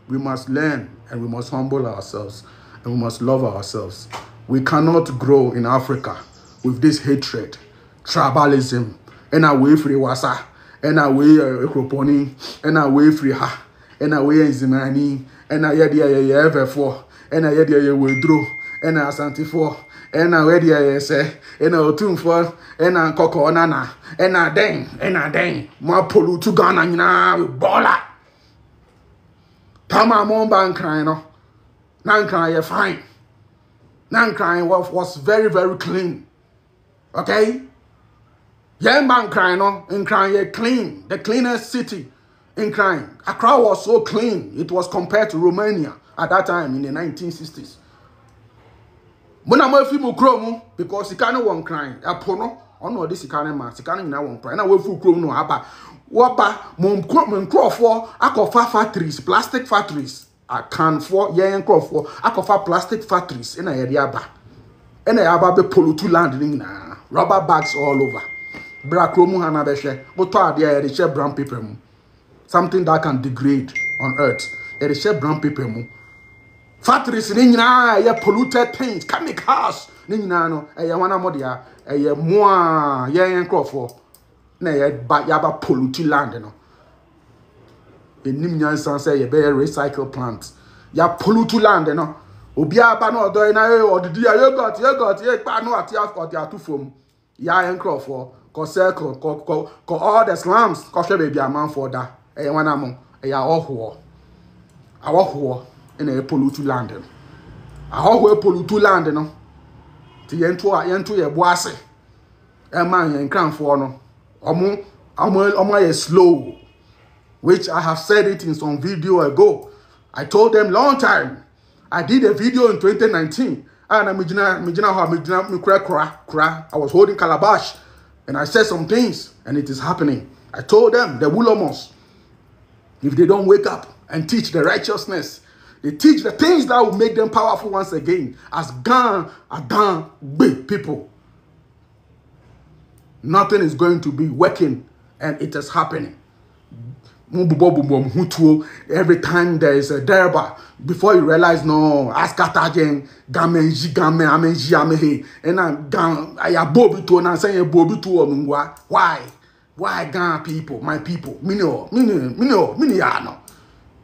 We must learn and we must humble ourselves and we must love ourselves. We cannot grow in Africa with this hatred, tribalism, and away free wasa, and away ekroponi, and away free ha, and away zimani, and a yedia ever for, and a yedia withdraw, and a santi for, and a yedia say, and a tune for, and a coco nana, and a dang, more polu to Ghana na bola. Tama Momban crying, no, nan crying fine. Nan crying was very, very clean. Okay? Yemban crying, no, in crying clean, the cleanest city in crying. Accra was so clean, it was compared to Romania at that time in the 1960s. When I'm a female chrome, because you can't want crying, a pono, or no, this you can't mass, you can't want crying. I will full chrome no abba. Wapa, mum crop for, I call factories, plastic factories. I can for yen crop for, I call plastic factories in a area ba. And I have a pollutu landing na rubber bags all over. Bracromu hanabeshe, but there is a brown paper. Something that can degrade on earth. There is a brown paper. Factories nina ya polluted things, chemicals. Nina no, a yawana modia, a moi yen crop for. Na yaba polluted land no. Enim san say ye be recycle plant. Ya polluted land no. Obi aba no odo na or the yogurt ye pa no atia for the atu fom. Ya encro for ko circle ko all the slums ko hwe baby aman for da. E wana mo e ya ohwo. Awohwo in a polluted land. Ahohwo polluted land no. Ti yento ye boase. E man yen kranfo no. Omo ye slow. Which I have said it in some video ago. I told them long time. I did a video in 2019. And I was holding calabash. And I said some things. And it is happening. I told them, the Wulomos, if they don't wake up and teach the righteousness, they teach the things that will make them powerful once again, as big people, nothing is going to be working, and it is happening. Every time there is a derba, before you realize, no, ask again, and I'm saying why? Why Ghana people, my people, miniano.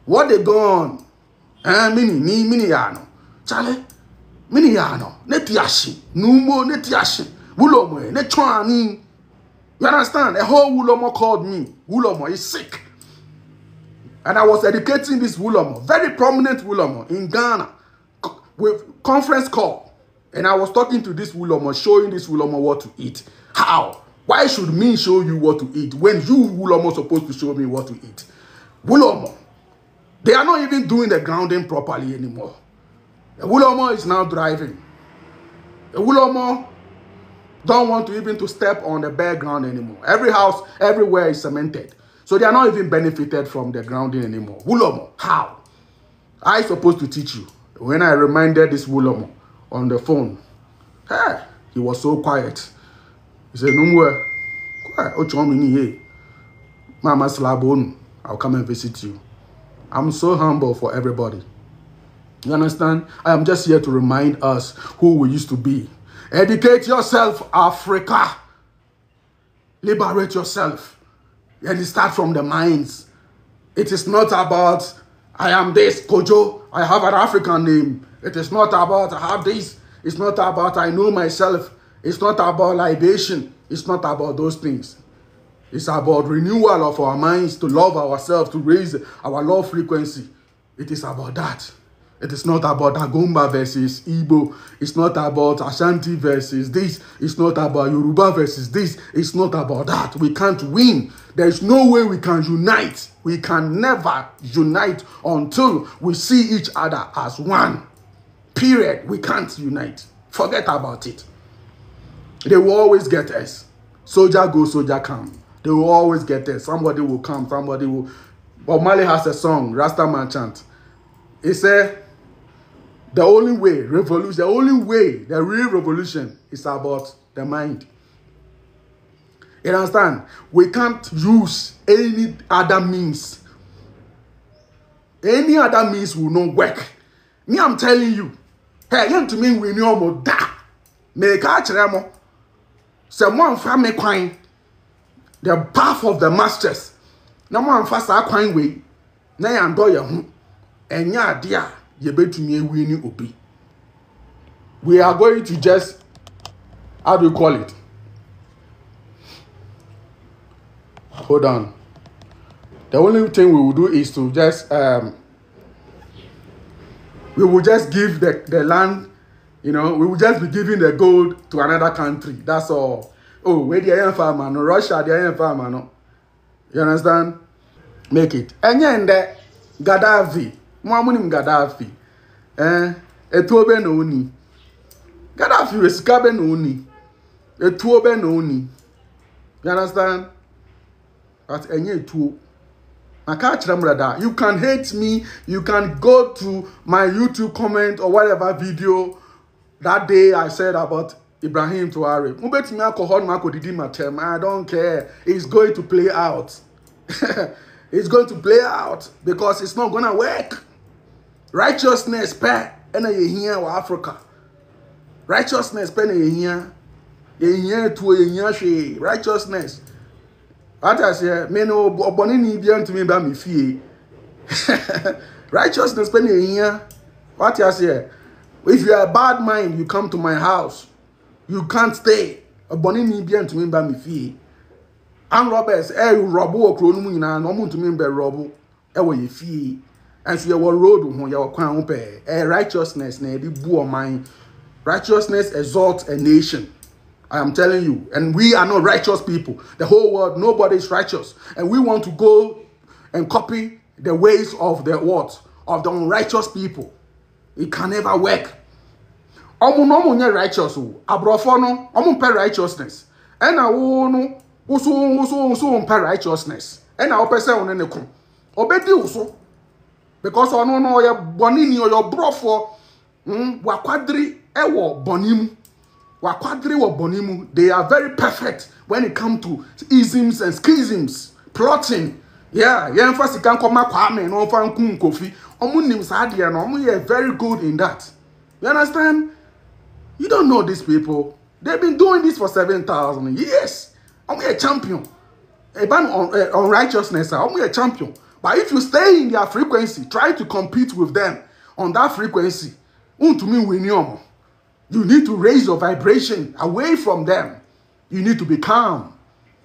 What they gone? Miniano. Chale, miniano. Netiashi. Numo netiashi. Wulomo, netwani. You understand? A whole Wulomo called me. Wulomo is sick. And I was educating this Wulomo, very prominent Wulomo in Ghana, with conference call. And I was talking to this Wulomo, showing this Wulomo what to eat. How? Why should me show you what to eat when you, Wulomo, supposed to show me what to eat? Wulomo, they are not even doing the grounding properly anymore. The Wulomo is now driving. The Wulomo don't want to even to step on the bare ground anymore. Every house, everywhere is cemented. So they are not even benefited from the grounding anymore. Wulomo, how? I supposed to teach you. When I reminded this Wulomo on the phone, hey, he was so quiet. He said, no more. Mama Slabon, I'll come and visit you. I'm so humble for everybody. You understand? I am just here to remind us who we used to be. Educate yourself, Africa. Liberate yourself. And start from the minds. It is not about, I am this, Kojo. I have an African name. It is not about, I have this. It's not about, I know myself. It's not about libation. It's not about those things. It's about renewal of our minds, to love ourselves, to raise our love frequency. It is about that. It is not about Agomba versus Igbo. It's not about Ashanti versus this. It's not about Yoruba versus this. It's not about that. We can't win. There is no way we can unite. We can never unite until we see each other as one. Period. We can't unite. Forget about it. They will always get us. Soldier go, soldier come. They will always get us. Somebody will come. Somebody will. Bob Marley has a song, Rasta Man chant. He said, the only way, revolution, the only way, the real revolution is about the mind. You understand? We can't use any other means. Any other means will not work. Me, I'm telling you. Hey, you to me, we know more da. Me catch them. Someone from me coin. The path of the masters. No one fast our coin way. Nay and do ya. And ya dear, you bet to me winning obi. We are going to just, how do you call it? Hold on. The only thing we will do is to just we will just give the land, you know, we will just be giving the gold to another country. That's all. Oh, where the iron farmer, no Russia, the iron farmer, no. You understand? Make it. And then the Gaddafi, Muamunim Gaddafi, Etobe no ni. Gaddafi is Kabe no ni. Etobe no ni. You understand? But any two. I can't remember that. You can hate me. You can go to my YouTube comment or whatever video that day I said about Ibrahim Traore. I don't care. It's going to play out. It's going to play out because it's not going to work. Righteousness, pa, and here in Africa. Righteousness, pa, here to righteousness. What I say, me no obonini bian to me ba me fie. Righteousness pa here. What I say, if you are a bad mind, you come to my house. You can't stay. Obonini bian to me ba me fie. And robbers, rob or crown na no mun to me be rob. Ewo ye fie. And so your road ho your kwan ho pe. Righteousness na be bu o man. Righteousness exalts a nation. I am telling you. And we are not righteous people. The whole world, nobody is righteous. And we want to go and copy the ways of the what? Of the unrighteous people. It can never work. Omu no munye righteous o. Abrofo no, omu pe righteousness. Ena wo no, uso pe righteousness. Ena wo pese one ne ko. Obedi uso. Because ono no ye boni ni oyo brofo. Wakwadri ewo bonimu. Wakwadri wo bonimu. They are very perfect when it comes to isms and schisms, plotting. Yeah, emphasis can come kwame no fan kun kofi. Omu nim sadia no, omu ye very good in that. You understand? You don't know these people. They've been doing this for 7,000 years. I'm a champion. A ban on righteousness. I'm a champion. But if you stay in their frequency, try to compete with them on that frequency, you need to raise your vibration away from them. You need to be calm.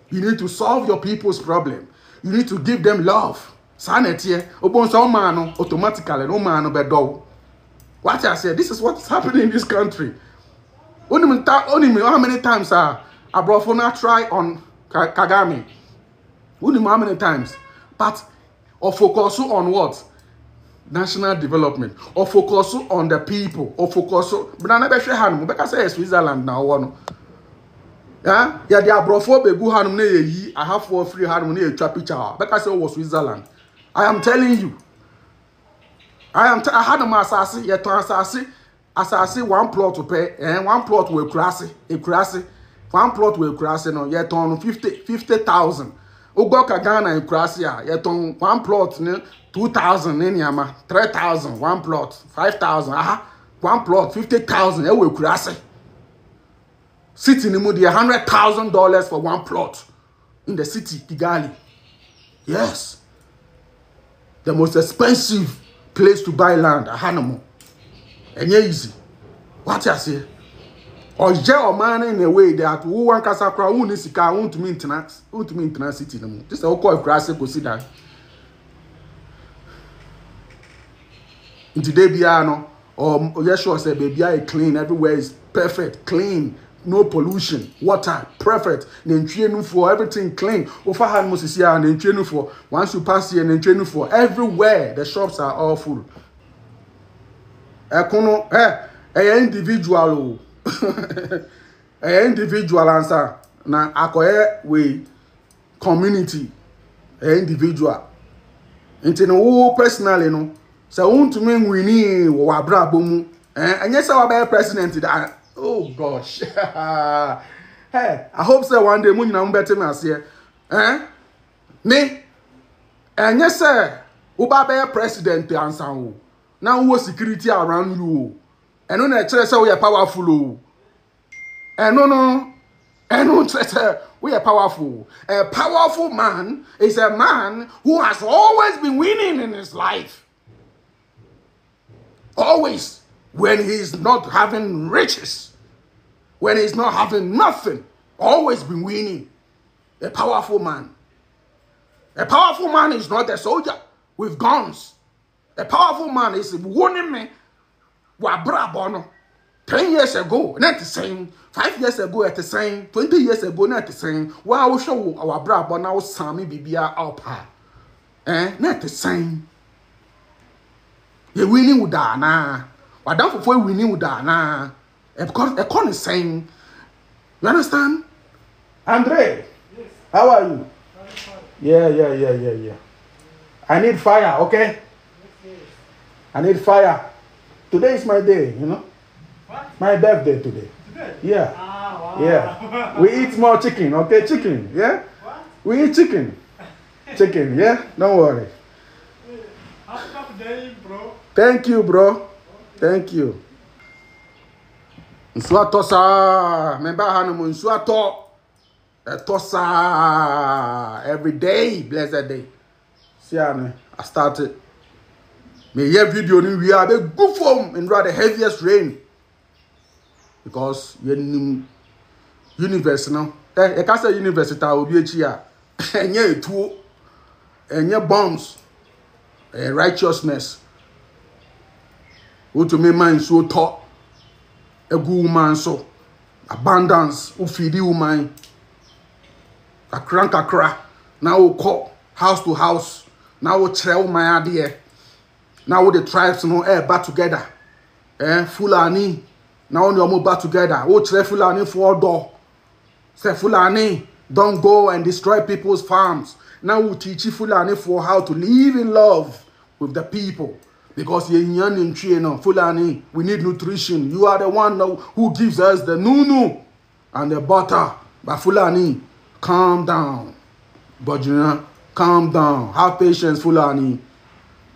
You need to solve your people's problem. You need to give them love. Sanity. Automatically, no man bedo. What I said, this is what's happening in this country. Only how many times Abrofona try on Kagame? Only how many times? But or focus on what? National development. Or focus on the people. Or focus on. But I never share hand. Because I say Switzerland now. One. Yeah, the Abrofo begu hand ne ye. I have for free hand ne a picture. Because I say was Switzerland. I am telling you. I had a massassi. Yet assassin one plot to pay and one plot will crash it. One plot will crash no yet on 50,000. Ugoka Ghana in Krasia yet on one plot 2,000 in Yama 3,000 one plot 5,000 one plot 50,000 it will crash it. City in the mood $100,000 for one plot in the city Kigali. Yes, the most expensive place to buy land Hanamo. And easy. What I say? Or jail man in a way that who one casacra who needs to car won't maintenance city. This is all called grass consider. In today piano or yes sure say baby I clean everywhere is perfect, clean, no pollution, water, perfect. Then train for everything clean. Over hand must see and then train for once you pass here and then train for everywhere the shops are all full. Individual individual answer na akoye we community individual nti no personally no say want to mean we need wa brabo mu and yes our be president that oh gosh hey I hope say one day mu nyina mu bete me ase me and yes sir wo ba be president answer wo now who security around you and no chere say we are powerful and no chere we are powerful. A powerful man is a man who has always been winning in his life. Always, when he's not having riches, when he's not having nothing, always been winning. A powerful man. A powerful man is not a soldier with guns. A powerful man is winning me. 10 years ago, not the same. 5 years ago, at the same. 20 years ago, not the same. Wow, show our brabo now, Sammy Bibia Alpa. Not the same. You're winning with Dana. But don't for winning with Dana. Because a con is saying, you understand? Andre, yes. How are you? Yeah. I need fire, okay? Yes. I need fire. Today is my day, you know. What? My birthday today. Today? Yeah. Wow. Yeah. We eat more chicken, okay? Chicken, yeah? What? We eat chicken. Chicken, yeah? Don't worry. Happy birthday, bro. Thank you, bro. Thank you. Nsuato sa, member hanu nsuato. Tosa every day, blessed day. See, I started. Me hear video ni we are be good form in rather heaviest rain because universe now. E ka say university ta obi echi a enye etuo enye bombs righteousness. What to me mind so talk a good woman so abundance who feed the woman kakra now we call house to house now we trail my idea now the tribes no back together Fulani now we move back together we trail Fulani for door say Fulani don't go and destroy people's farms now we teach Fulani for how to live in love with the people. Because Fulani, we need nutrition. You are the one who gives us the nunu and the butter. But Fulani, calm down. Bajuna, calm down. Have patience, Fulani.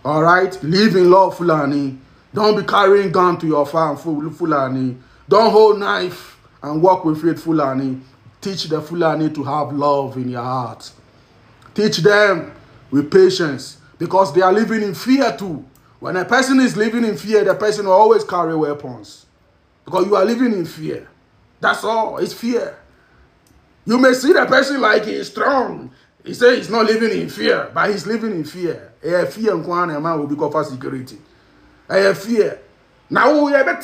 Alright? Live in love, Fulani. Don't be carrying gun to your farm, Fulani. Don't hold knife and walk with it, Fulani. Teach the Fulani to have love in your heart. Teach them with patience. Because they are living in fear too. When a person is living in fear, the person will always carry weapons. Because you are living in fear. That's all. It's fear. You may see the person like he is strong. He says he's not living in fear, but he's living in fear. Fear and man will become for security. Fear. Now we have a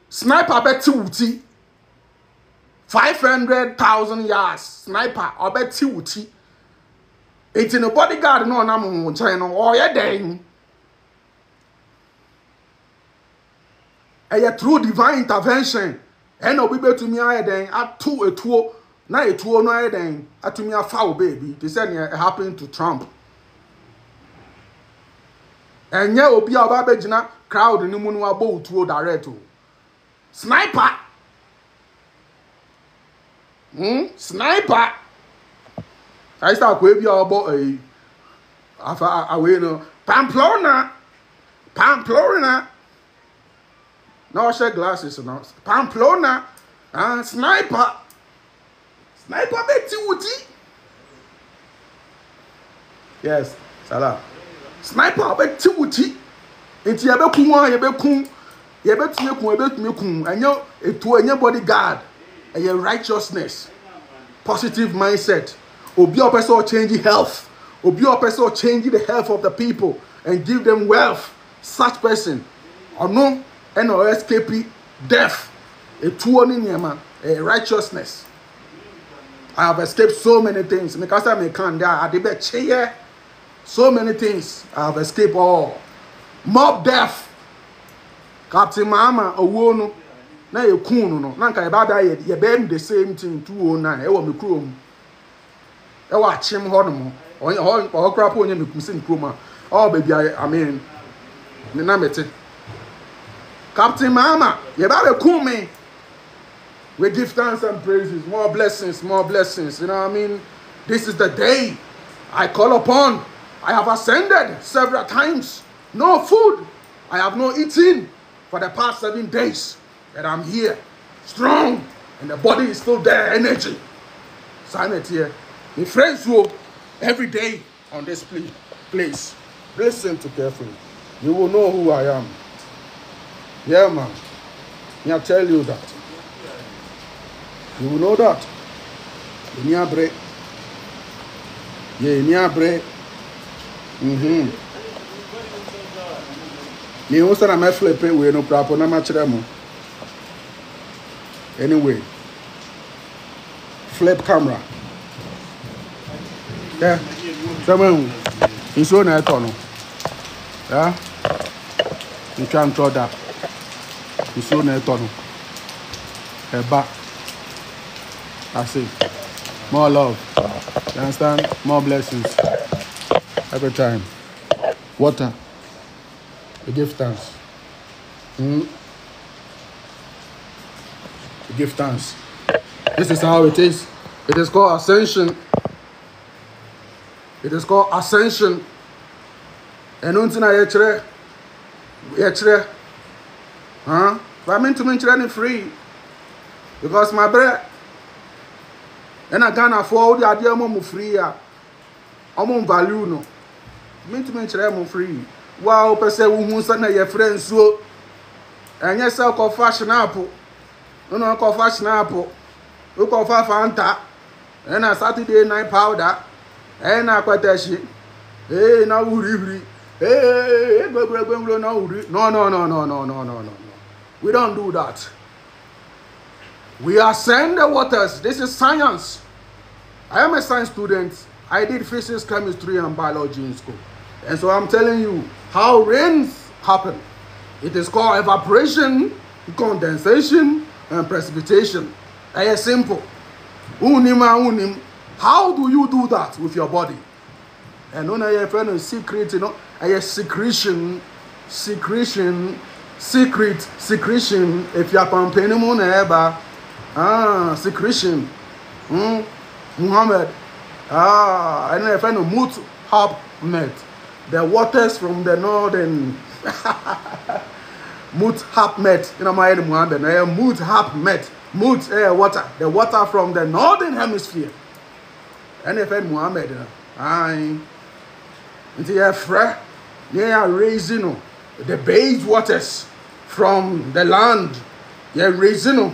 sniper bet 500,000 yards. Sniper or bet 2. It's in a bodyguard no na China or ya dang. Through divine intervention. And we be to me I then at 2 a 2 na a 2 no I then at to me a foul baby. They said it happened to Trump. And yeah obi aba jina crowd ni mu no abo 2 direct. Sniper. Sniper. I start with you about away no Pamplona. No share glasses no Pamplona and sniper beti wuti. Yes, Salah. Sniper beti wuti. Enti yebetumi kun enyo etu enye bodyguard eye righteousness positive mindset. Obi a person change health. Obi a person change the health of the people and give them wealth. Such person, or no, and or escape death. A righteousness. I have escaped so many things. Because I may come there, I debate chair. So many things I have escaped all. Mob death. Captain Mama, a wono. Na ye kun no. Nanka ye bada ye bem the same thing 209. E wo me krom. E wa chim ho no mo. O crap onye me kumsin kroma. Oh baby I mean. Ni na mete. Captain Mama, ye ba be kun me. We give thanks and praises, more blessings, more blessings. You know what I mean? This is the day I call upon. I have ascended several times. No food. I have not eaten for the past 7 days. And I'm here, strong. And the body is still there, energy. Simon here. My friends will every day on this place. Listen to carefully. You will know who I am. Yeah, man. I'll tell you that. You will know that. Niabre. Yeah, niabre. Me who said I'm flipping we no problem. I'm actually anyway. Flip camera. Yeah. Someone it's on a tunnel. Yeah. You can't throw that. It's on a tunnel. Back. I see. More love. You understand? More blessings. Every time. Water. We give thanks. We give thanks. This is how it is. It is called ascension. It is called ascension. And until I yechere. Huh? But I mean to mention free. Because my bread. And I can't afford the idea of free. I'm value no. Me to mention I'm free. Wow, person who send your friends so. And yes, I call fashion apple. No, call fashion apple. You call Fanta. And a Saturday night powder. And I quite a shit. Hey, now we hey, no. We don't do that. We ascend the waters. This is science. I am a science student. I did physics, chemistry, and biology in school. And so I'm telling you how rains happen. It is called evaporation, condensation, and precipitation. It's simple. Unim. How do you do that with your body? And when I find a secret, a secretion. If you are pumping secretion. Muhammad. And I find a mood hub met. The waters from the northern mood hub met. My Muhammad. Mood hub met. Mood water. The water from the northern hemisphere. And I find Muhammad. They are raising the base waters from the land. You're raising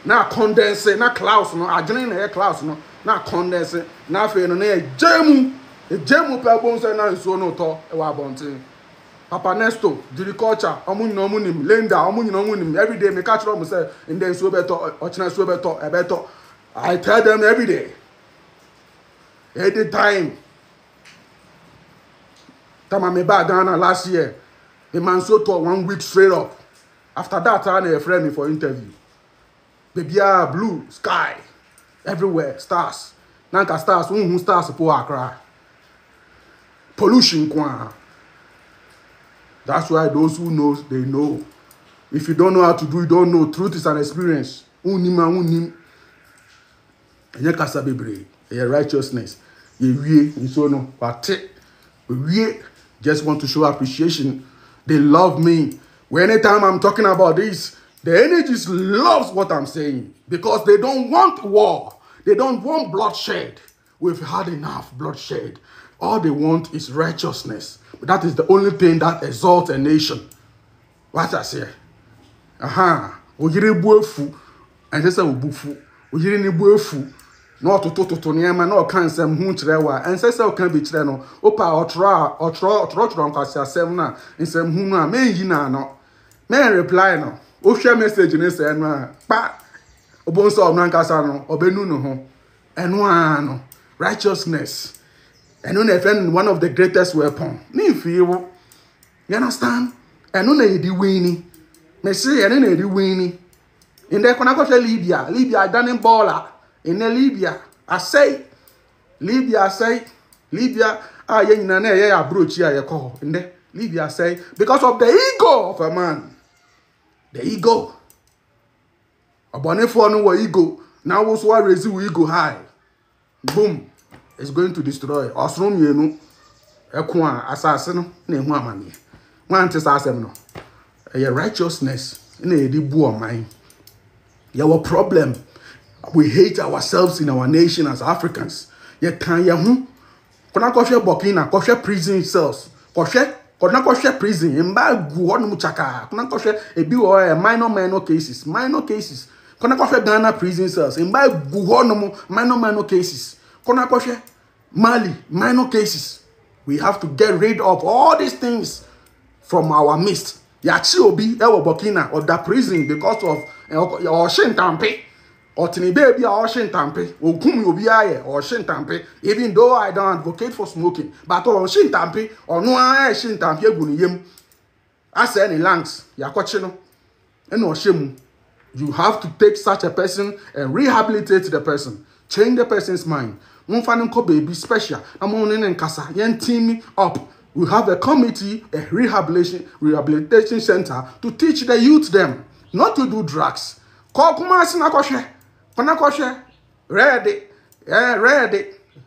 now condense, not clouds, no, I didn't air clouds, no, not condense, now for a gem per bones and I so no talk about Papa Nesto, Diriculture, Amunim, Linda, Amunim, every day, me catch them say, and then so better, or china so better. I tell them every day, every time. Time me back Ghana last year, the man so taught 1 week straight up. After that, I friend me for interview. Baby, blue sky everywhere, stars. Nanka stars, who stars po Accra. Pollution, kwa. That's why those who know, they know. If you don't know how to do, you don't know. Truth is an experience. Unim. Ye kasa bebre, ye righteousness. Ye so no, but we just want to show appreciation. They love me. Anytime I'm talking about this, the energies loves what I'm saying because they don't want war. They don't want bloodshed. We've had enough bloodshed. All they want is righteousness. But that is the only thing that exalts a nation. What I say? Ojiri buefu, and just a bufu. Ojiri ni buefu. No to niema no kan sem hu kire wa ense se o kan be kire no opa otro nkwase asem na nsem hu no a men yi na no men reply no o hwe message ni se no a pa obonso o nankasa no obenu no ho eno a no righteousness eno na friend one of the greatest weapon ni feel you understand eno na yedi wini me say eno na yedi wini in the kona ko Libya daning baller. In Libya, I say, Libya, approach here, call. In the Libya, say, because of the ego of a man. The ego. A bonnet ego. Now, also, I raise ego high. Boom. It's going to destroy. Osrum, you know, a quan, assassin, name one money. One to assassin, no. A righteousness in a deep war, mine. Your problem. We hate ourselves in our nation as Africans. Yet can you Kona koshe Burkina, koshe prison cells. Kona koshe prison. Imba guon muchaka. Kona koshe ebi or minor cases. Minor cases. Kona koshe Ghana prison cells. Imba guon minor cases. Kona koshe Mali, minor cases. We have to get rid of all these things from our midst. Yachi obi ewo Burkina or the prison because of or Shintampe. Or tini baby or shintampe, or kum you be or shintampe, even though I don't advocate for smoking, but or shintampe or no shintampe guniyem. I say any langs, yakochino, and no shame. You have to take such a person and rehabilitate the person, change the person's mind. Mumfanim ko baby special, I'm on in kasa, yen team up. We have a committee, a rehabilitation center to teach the youth them not to do drugs. Call kumasi na koshe. Konakoshe red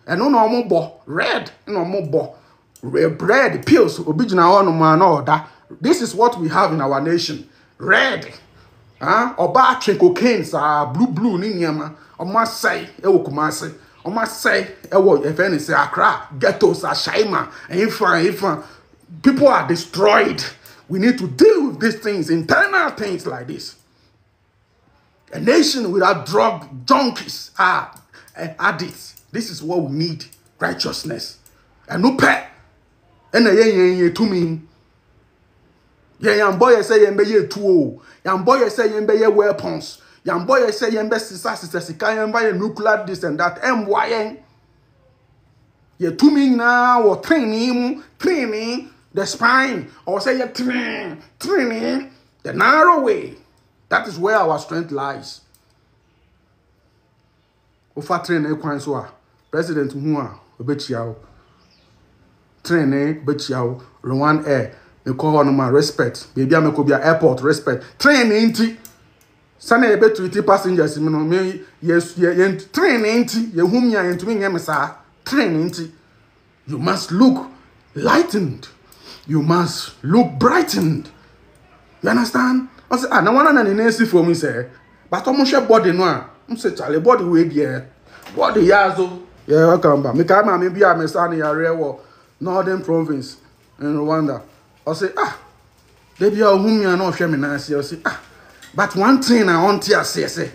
and no more bo red no more bo bread pills original on man order. This is what we have in our nation. Red oba cocaine blue ni nyama o must say e wo kumase o must say e wo if any say Accra ghettos are shaima and people are destroyed. We need to deal with these things, internal things like this. A nation without drug junkies, addicts. This is what we need. Righteousness. And no pet. And ye to me. Young boy say ye be two. Young boy say ye be weapons. Young boy say ye be sisters, can buy nuclear this and that. MYN. Ye to me now or training the spine, or say ye training the narrow way. That is where our strength lies. Ofa training kwan so a president hu a obechiao. Training bechiao Rwanda Air. Me call on my respect. Baby, I make airport respect. Training inti. Sana ebe to iti passengers. Me yes training inti. Ye hum ya into me sa. Training inti. You must look lightened. You must look brightened. You understand? I say na one na nesi for me say. But omo share body no a. I say Charlie body we there. Body yazo. Yeah, welcome back. Me ka ma me bia me sa na yare wo Northern Province in Rwanda. I say, baby, whom you are not sharing, I say, but one thing I want to say,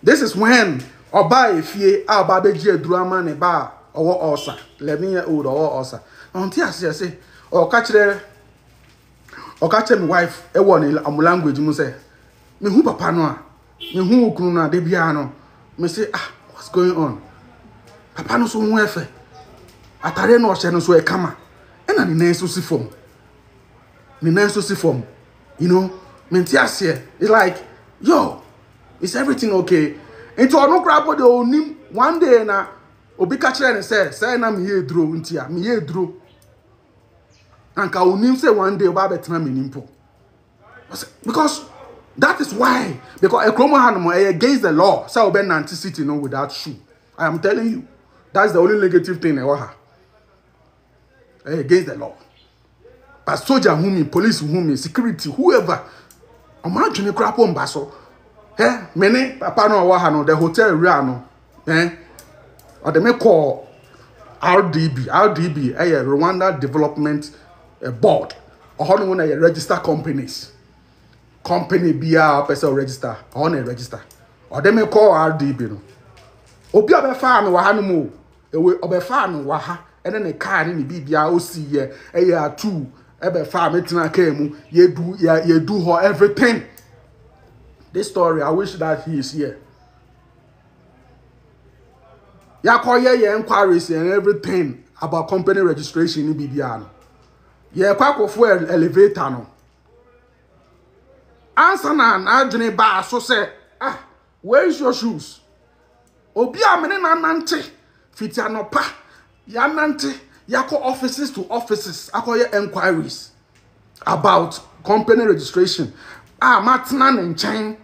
this is when or buy if ye are baby drama ne bar or osa, 11-year-old or osa. I want to say, or catch my wife, a one in language, you say, me who papa no, me who kuna de biano, me say, what's going on? Papa no so wefe, atare no she no so e kama. And an in so form. You know, Mentiasia. It's like, yo, is everything okay? And to no crap with the onim one day na Obika and say na me ye draw untia, me ye draw. And ka onim say one day oba betina me nimpo. Because that is why. Because a chromo animal against the law. Say obe nanti city no without shoe. I am telling you. That's the only negative thing I want. Against the law. But soldier whom police whom security, whoever. Imagine crap on basso. Many papa no wahano, the hotel riano. Or they may call RDB, Rwanda Development Board. Or one of register companies. Company BR person register, on a register. Or they may call RDB. No. Obi abefa no wahano mo. Ewe obefa no waha. And then a car in the BBROC, a year two, ever farm it in a came, you do her everything. This story, I wish that he is here. Ya call ye inquiries and everything about company registration in BBR. Ye quack of fuel elevator no. Answer na Johnny Bar so say, where is your shoes? Obia menen nante, fitiano pa. Yanante, yako offices to offices, akoye inquiries about company registration. Matnan and chain.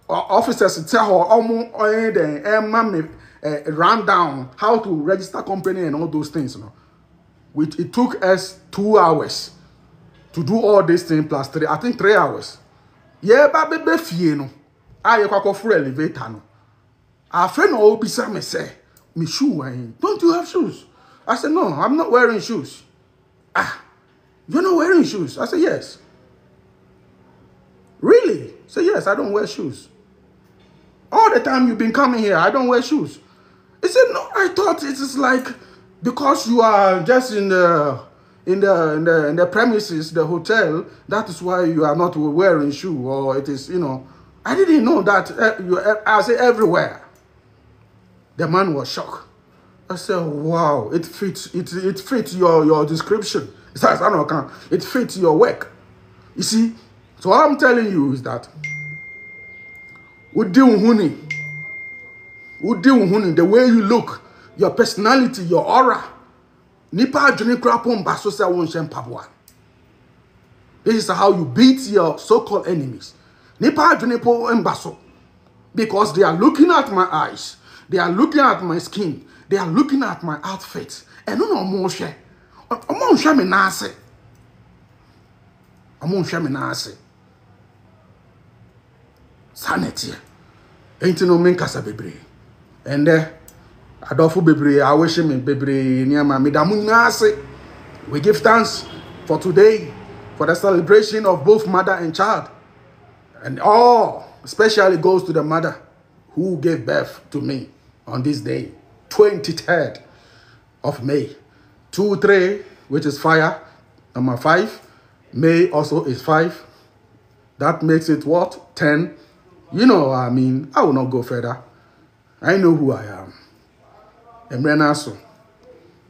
Officers tell her almost run down how to register company and all those things. You know. Which it took us 2 hours to do all these things plus 3. I think 3 hours. Yeah, baby, fie no. You can for elevator no. Our friend Obisa me say. Me shoe, don't you have shoes? I said, no, I'm not wearing shoes. You're not wearing shoes? I said, yes. Really? I said, yes, I don't wear shoes. All the time you've been coming here, I don't wear shoes. He said, no, I thought it is like because you are just in the premises, the hotel, that is why you are not wearing shoes, or it is, you know. I didn't know that I say everywhere. The man was shocked. I said, wow, it fits your description. It says, I don't know, it fits your work. You see, so what I'm telling you is that the way you look, your personality, your aura. This is how you beat your so-called enemies. Because they are looking at my eyes. They are looking at my skin. They are looking at my outfit. And no more share. Sanity. Ain't no men kasa bebre. And Adolfo bebre, I wish him bebre near my midamunase. We give thanks for today, for the celebration of both mother and child. And all especially goes to the mother who gave birth to me on this day, 23rd of May. 2, 3, which is fire. Number 5, May also is 5. That makes it what? 10. You know what I mean. I will not go further. I know who I am. Emre Naso.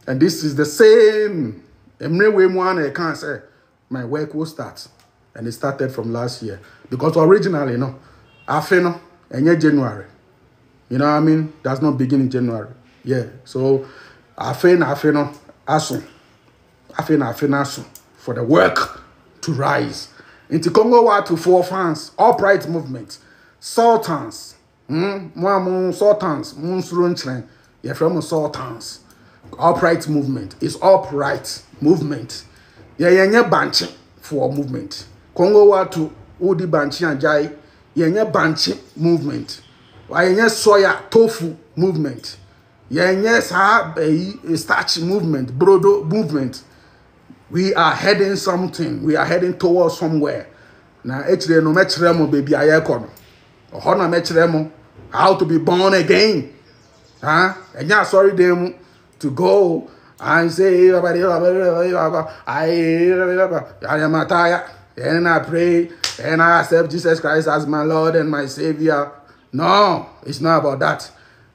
And this is the same. Emre Wemwane, I can't say. My work will start. And it started from last year. Because originally, no. I feel in January. You know what I mean? That's not begin in January. Yeah. So, I feel aso. I feel for the work to rise. Into Kongo Wattu 4 fans, upright movement, sultans, sultans, you're from sultans. Upright movement is upright movement. Yeah, banchi for movement. Kongo Wattu udi banchi anjai, yeah, banchi movement. Why soya tofu movement. Yeah, starch movement, brodo movement. We are heading something. We are heading towards somewhere. Now, actually, no metremo baby ayekon. Ohona metremo how to be born again. Huh? And yeah, sorry them to go and say I am tired. And I pray and I accept Jesus Christ as my Lord and my Savior. No, it's not about that.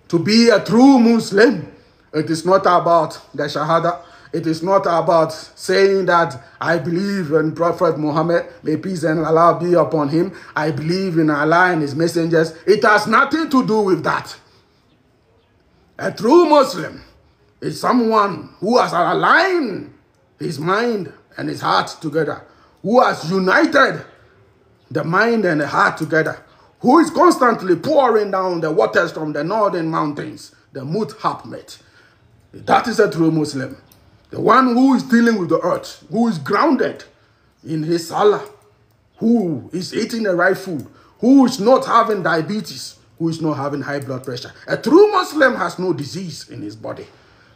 To be a true Muslim, it is not about the Shahada. It is not about saying that I believe in Prophet Muhammad, may peace and Allah be upon him. I believe in Allah and his messengers. It has nothing to do with that. A true Muslim is someone who has aligned his mind and his heart together, who has united the mind and the heart together, who is constantly pouring down the waters from the northern mountains, the Muthabmet. That is a true Muslim. The one who is dealing with the earth, who is grounded in his salah, who is eating the right food, who is not having diabetes, who is not having high blood pressure. A true Muslim has no disease in his body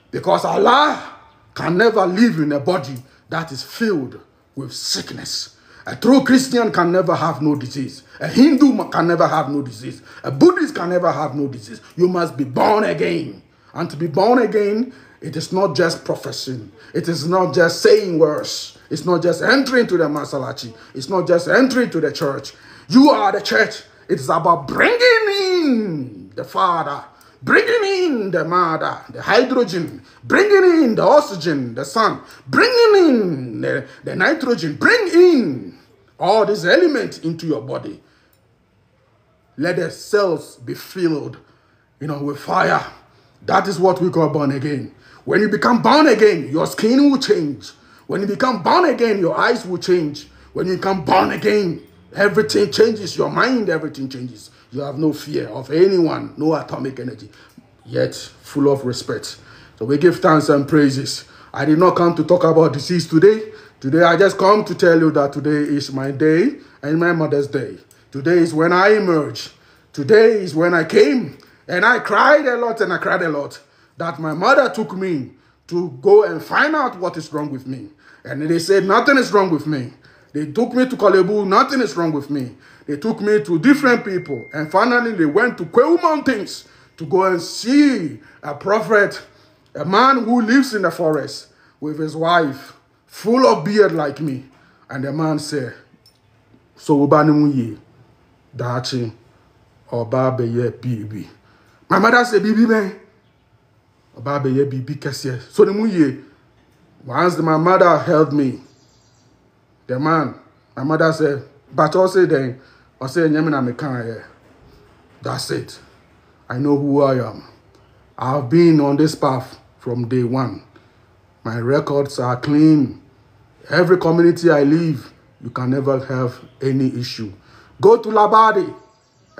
because Allah can never live in a body that is filled with sickness. A true Christian can never have no disease. A Hindu can never have no disease. A Buddhist can never have no disease. You must be born again. And to be born again, it is not just professing. It is not just saying words. It's not just entering to the Masalachi. It's not just entering to the church. You are the church. It is about bringing in the Father, bringing in the Mother, the hydrogen, bringing in the oxygen, the sun, bringing in the nitrogen, bring in all these elements into your body. Let the cells be filled, with fire. That is what we call born again. When you become born again, your skin will change. When you become born again, your eyes will change. When you become born again, everything changes. Your mind, everything changes. You have no fear of anyone, no atomic energy, yet full of respect. So we give thanks and praises. I did not come to talk about disease today. Today I just come to tell you that today is my day and my mother's day. Today is when I emerged. Today is when I came and I cried a lot and I cried a lot. That my mother took me to go and find out what is wrong with me. And they said, nothing is wrong with me. They took me to Kolebu, nothing is wrong with me. They took me to different people. And finally, they went to Kwewu Mountains to go and see a prophet, a man who lives in the forest with his wife, full of beard like me. And the man said, so ubanimuye, dachi, oba beye bibi. My mother said, bibi man. So once my mother held me, my mother said, but also then, I said, that's it. I know who I am. I've been on this path from day one. My records are clean. Every community I live, you can never have any issue. Go to Labadi,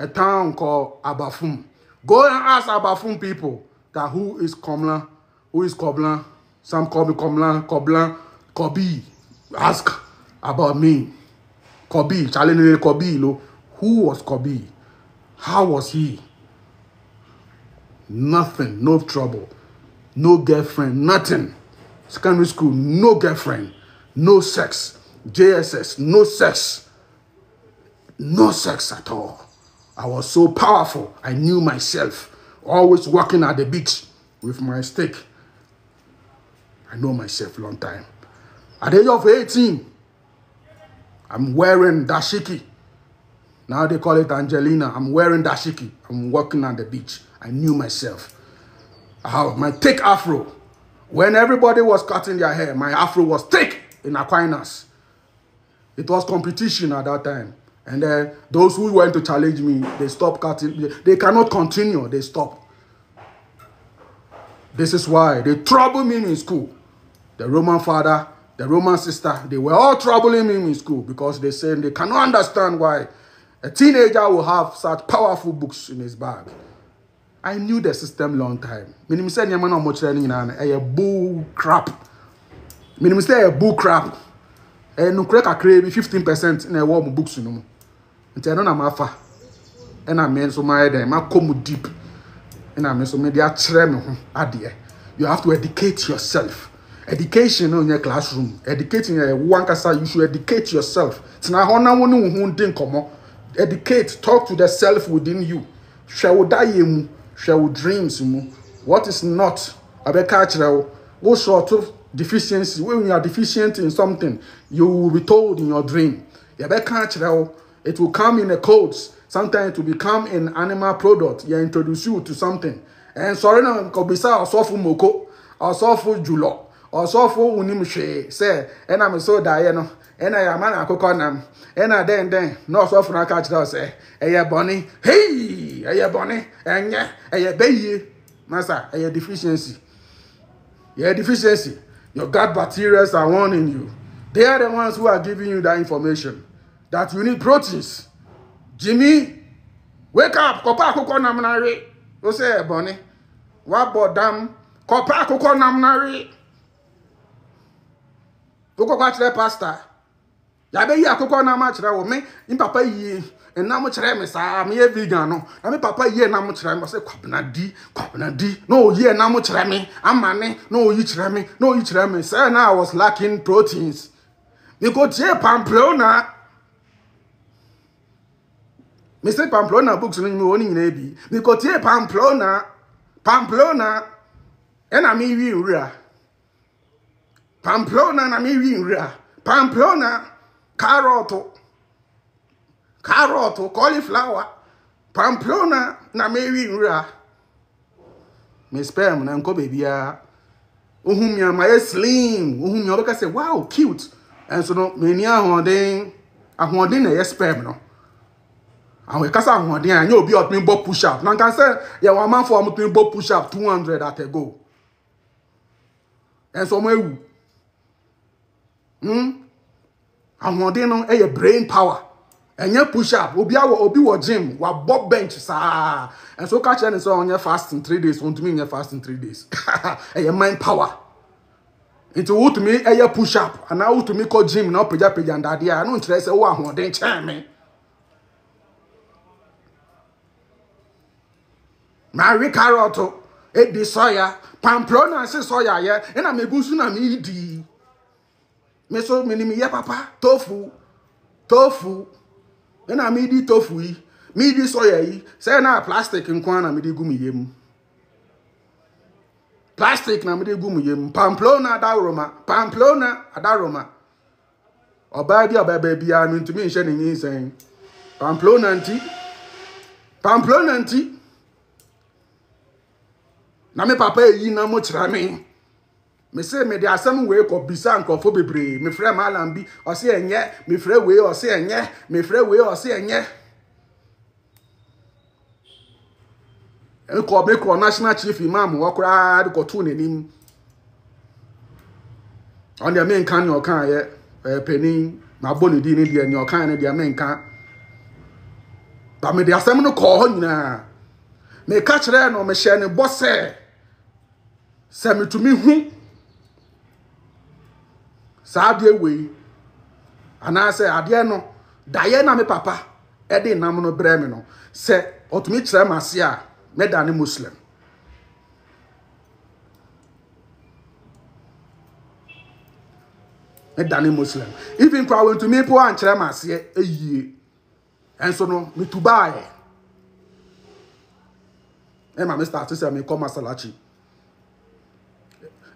a town called Abafum. Go and ask Abafum people. That who is Komla, who is Koblan, some call me Komlan, Koblan, Kobi. Ask about me. Kobi, challenge Kobi, who was Kobi? How was he? Nothing, no trouble, no girlfriend, nothing. Secondary school, no girlfriend, no sex. JSS, no sex. No sex at all. I was so powerful, I knew myself. Always walking at the beach with my stick. I know myself long time. At the age of 18, I'm wearing dashiki. Now they call it Angelina. I'm wearing dashiki. I'm walking on the beach. I knew myself. I have my thick afro. When everybody was cutting their hair, my afro was thick in Aquinas. It was competition at that time. And then those who went to challenge me, they stopped cutting. They cannot continue. They stop. This is why they troubled me in school. The Roman father, the Roman sister, they were all troubling me in school because they said they cannot understand why a teenager will have such powerful books in his bag. I knew the system long time. Meaning say nyama na mo kire ni na e bull crap. Meaning say e bull crap. E no kre kakra bi 15% na e wo mo books no mo. Nti no na mafa. E na me so my dem ma come deep. E na me so me dia kire me ho ade. You have to educate yourself. Education in your classroom. Educating one kasa, you should educate yourself. Tina hona wonu hu din komo. Educate, talk to the self within you. Shall die mu, shall dreams mu. What is not? Abeka chira what sort of deficiency? When you are deficient in something, you will be told in your dream. Abeka chira it will come in a codes. Sometimes it will become an animal product. You introduce you to something. And sorry na kobisa osofu moko, osofu julo. Osofu unim hwe say ena me so dae no ena ya ma na akokọ nam ena den no osofu na ka kira say eye boni hey eye boni enye eye beye masa eye deficiency your gut bacteria are warning you. They are the ones who are giving you that information that you need proteins. Jimmy, wake up, kopa akokọ nam na re o say boni wa bodam kopa akokọ nam na re. Oko kwa chire pastor ya be yi akoko na ma chire wo me ni papa yi na mo chire me sa me ye vegan no na me papa yi na mo chire me say kwabna di no yi na mo chire me amane no yi chire me say na I was lacking proteins me go tie Pamplona me say Pamplona books no me woni nyina bi me go tie Pamplona e na me wi wura Pamplona na me winra. Pamplona carrot, cauliflower. Pamplona na me winra. Me sperm na nko bebia. Ohum ya my slim. Ohum ya beka say wow cute. And so no me ni ahoden na yes sperm no. Awon kasa ahoden anya obi otmi bo push up. Na kan say ya one man for otmi bo push up 200 at a go. And so mo ahoden no e brain power enye push up obi wo gym wa bob bench sa and so catch and so on fasting 3 days want me in fasting 3 days e mind power into what me e push up and now to me call gym na peja ndade a no nkyere se wo ahoden chen me Mary carrot e di soya Pamplona se soya ye e na megusu na me di me so me ni me ye papa tofu e na me di tofu yi me di soya yi say na plastic nkwan na me di gu me yem Pamplona adaroma oba bia me ntumi nhye ne nyin Pamplona nti na me papa yi na mo kira me say me de asem we ko bisa nkofo bebre me frɛ malam bi o se enye me frɛ we o se enye me frɛ we o se enye e ko be ko national chief imam wo kra de ko tu nenim on the main kan yo kan ye penin na boni di ni de ni o kan ne de main kan ba me de asem no ko ho nyina me ka kire no me hye ne bosse se me tumi hu Saade we ana say ade no daye na me papa e de nam no bre me no se otumi kire mase a me da ne muslim even kwa went to me po an kire mase eyie enso no me tubae e ma me start say me come masalachi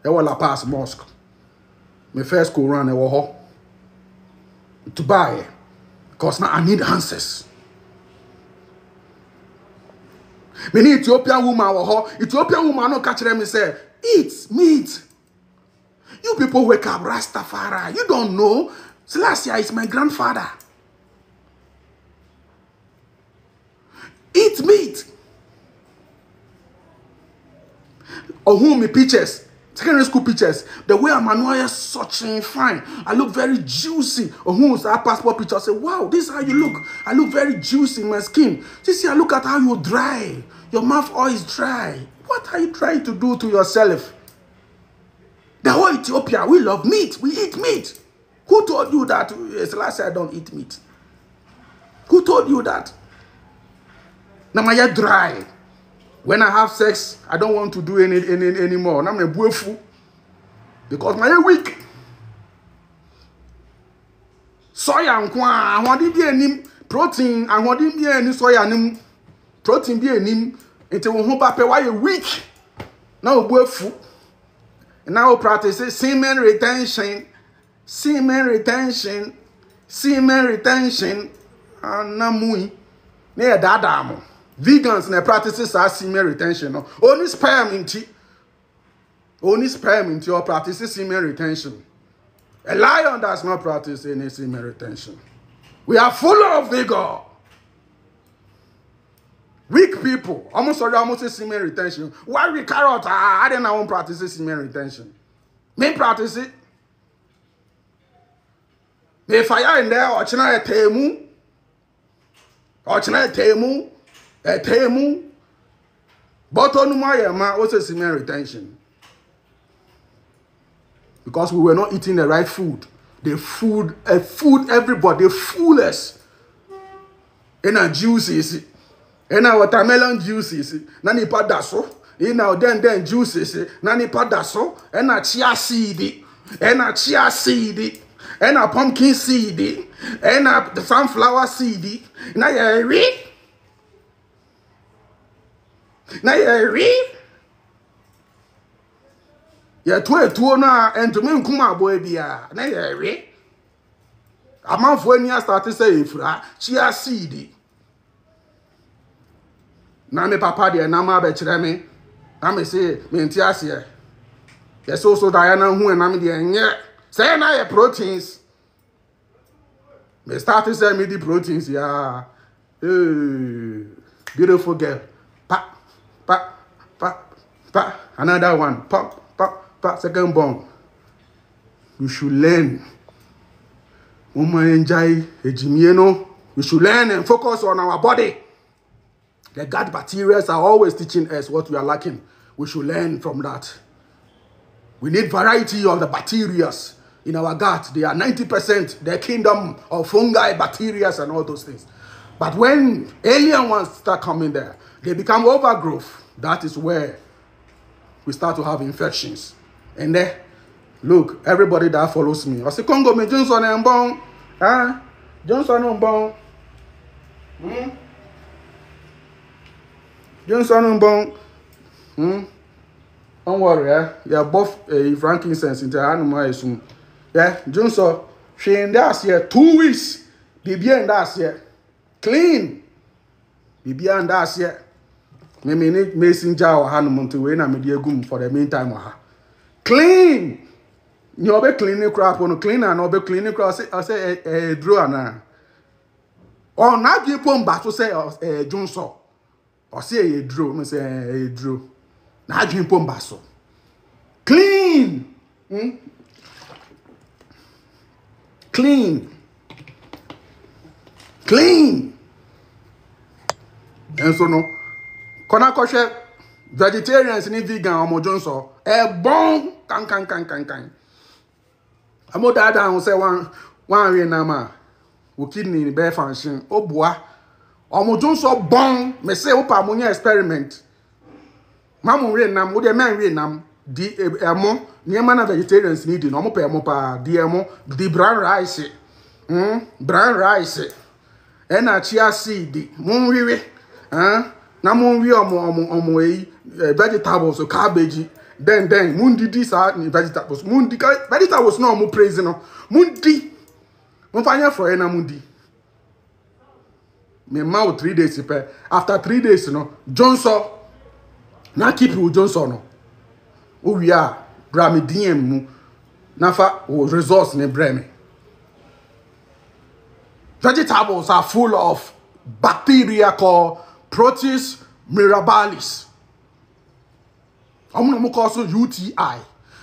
I was La Paz Mosque. My first school run, I was to buy. Because now I need answers. Many Ethiopian woman, Ethiopian woman no catch them and say, eat meat. You people wake up, Rastafari. You don't know. Selassie is my grandfather. Eat meat. Or whom me pictures, secondary school pictures. The way I'm annoyed, such fine. I look very juicy. Or who's that passport picture? I say, wow, this is how you look. I look very juicy in my skin. See, I look at how you dry. Your mouth all is dry. What are you trying to do to yourself? The whole Ethiopia, we love meat. We eat meat. Who told you that? Last I don't eat meat. Who told you that? Now my head dry. When I have sex, I don't want to do any anymore. Now I'm a buefu. Because my head weak. Soya and kwa, I want to be any protein. I want to be any soya and protein be any. Until we home paper, why you weak? Now buefu. Now practice semen retention, semen retention, semen retention. Namui. Near dadamo. Vegans ne practices are semen retention. No. Only sperm into your practices semen retention. A lion does not practice any semen retention. We are full of vigor. Weak people, almost semen retention. Why we carrot? I don't know practice semen retention. Me practice it. Me fire in there, or china a temu. Or china a temu. A temu. But on my man, what's semen retention? Because we were not eating the right food. The food, everybody, foolers. And a juices. And our watermelon juices, nani padaso. In our then juices, nani padaso. And a chia seed, and a chia seed, and a pumpkin seed, and a sunflower seed. Now you read. Now you read. You're 22 now, and to me, come on, boy, be a. Now you read. A month when you start to say, chia seed. Na me papa de na ma be kire me na me say me ntiase ye so Diana hu na me de enye say na ye proteins me start to say me the proteins ya beautiful girl pa another one pa second born. You should learn woman enjoy ejimie no. We should learn and focus on our body. The gut bacteria are always teaching us what we are lacking. We should learn from that. We need variety of the bacteria in our gut. They are 90% the kingdom of fungi, bacteria, and all those things. But when alien ones start coming there, they become overgrowth. That is where we start to have infections. And then, look, everybody that follows me, I say, Kongo, me Johnson and Bon. Huh? Johnson and Bon. Johnson and Bon. Don't worry, you're both frankincense into animal. Yeah, Johnson, she in that year 2 weeks. Bibi in that year. Clean. Bibi in that year. Me need messenger or hand to win a media gum for the meantime. Clean. You be cleaning crap on clean and no be cleaning crap. I say a draw na. Or not give pom battle say Johnson. Or say a draw. Me say a draw. Na give pom baso. Clean. Clean. Clean. And so no. Kona koshe vegetarians ni vegan omo Johnson. Bon kan. Amo dada on say one we na ma. Wo kidney ni be function. Oboa. Omo Johnson bon me say wo pa mo nya experiment. Mamu we nam wo de man we nam di emo niema na vegetarians need no mo pa emo pa di emo di brown rice. Brown rice. E na chia seed. Mo wiwe. Na mo wi omo vegetables, cabbage, then mundi these are vegetables. Mundi vegetables no more praising no. Mundi. Mfanya for na mundi. Me ma 3 days after 3 days no Johnson na keep you Johnson no. We are bra me DM mu na fa results ne bra me. Vegetables are full of bacteria called Proteus mirabilis. I'm also UTI.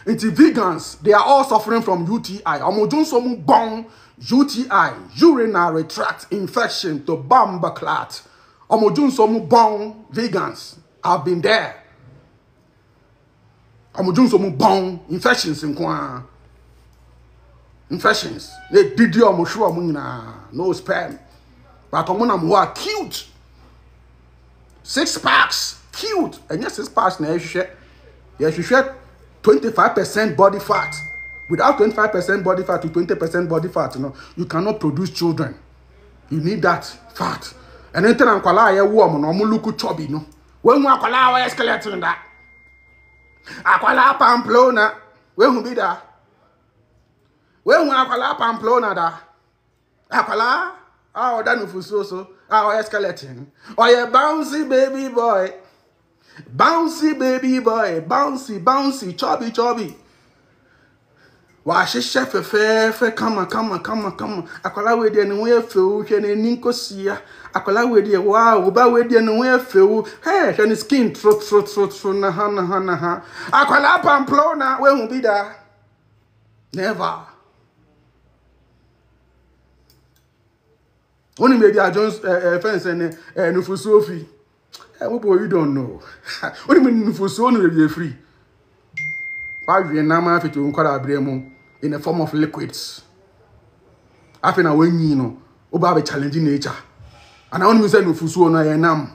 Into vegans, they are all suffering from UTI. I'm doing some bone UTI, urinary tract infection to bomber clot. I'm doing some bone vegans. I've been there. I'm doing some bone infections in Kwan. Infections. They did you no sperm. But I'm more cute. 6 packs. Cute. And yes, 6 packs na you share 25% body fat. Without 25% body fat to 20% body fat, you cannot produce children. You need that fat. And then I'm calling a woman, I'm look chubby, no. When we call our skeleton that. I call up Pamplona. When we be that? When we call up Pamplona that. I call our danu fusoso, our skeleton. Oh, yeah, bouncy baby boy. Bouncy baby boy, bouncy, chubby. Wa chef fe come. Akola we dey no we feu, hwe na ninko sia. Akola we dey wow, ba we dey no we feu. Hey, hwe skin throat na ha. Akola Pamplona we hu bi da. Never. Only maybe I Jones fence and Nufu Sophie. You don't know. What do you mean for so no free? Why we na fit to nkwara abremu in the form of liquids. After na when you know, oba be challenging nature. And I want me say no fuso no enam.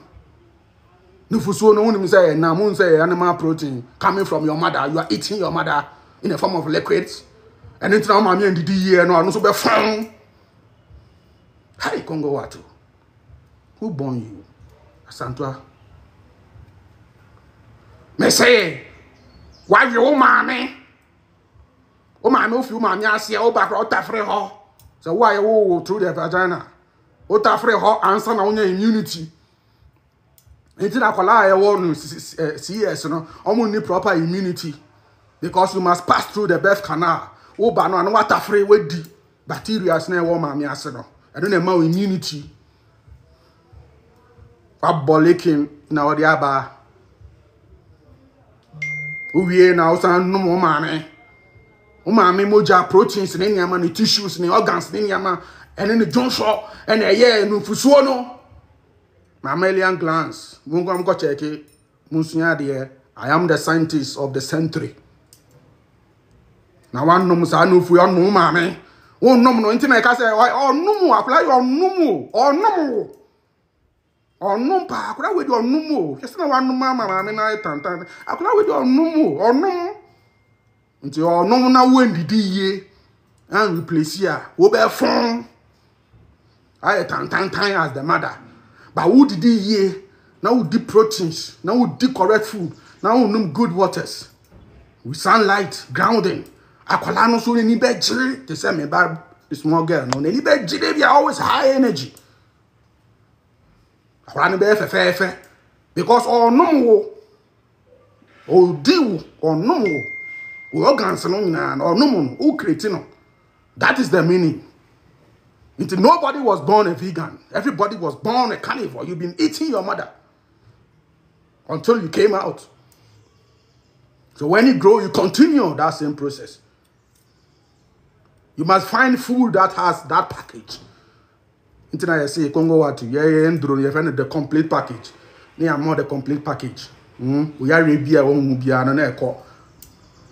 No fuso no want me say enam, won't say animal protein coming from your mother. You are eating your mother in the form of liquids. And it's now mommy and the year no so be fun. Hey Kongo Wattu. Who born you? Asantwa. Me say, why you mommy? Oh, mommy, if you mommy, I see oh back out free ho. So why you through the vagina? Out free ho answer na your immunity. Until I call I want CS, no, need proper immunity because you must pass through the birth canal. Oh, but no, what free with the bacteria snare warm mommy no. I don't know immunity. Aboliking na odi aba. Uwie na usan no mo mame. O mame moja proteins ne nyama ne tissues ne organs ne nyama ene ne jonso ene eye no fusuo no. Mammalian glands. Mungo go check it. Musunya de I am the scientist of the century. Na wan no sa no fu yo no mame. O no no nti na ka say o no apply o no. Onum pa akura we di onum o kese na wanu mama me na tantan akura we di onum nti onum na wo ndidi ye and replace ya wo be fun I tantan as the mother but who did ye now we deep proteins now we deep correct food now we num good waters with sunlight grounding akwala no so ni be jire to say me ba small girl no ni be jire be always high energy. Because or no or deal or no organs or no creatine. That is the meaning. Nobody was born a vegan. Everybody was born a carnivore. You've been eating your mother until you came out. So when you grow, you continue that same process. You must find food that has that package. Internet say Kongo Wattu, you find the complete package. They are more the complete package. We are Rabia on Mubia and Echo.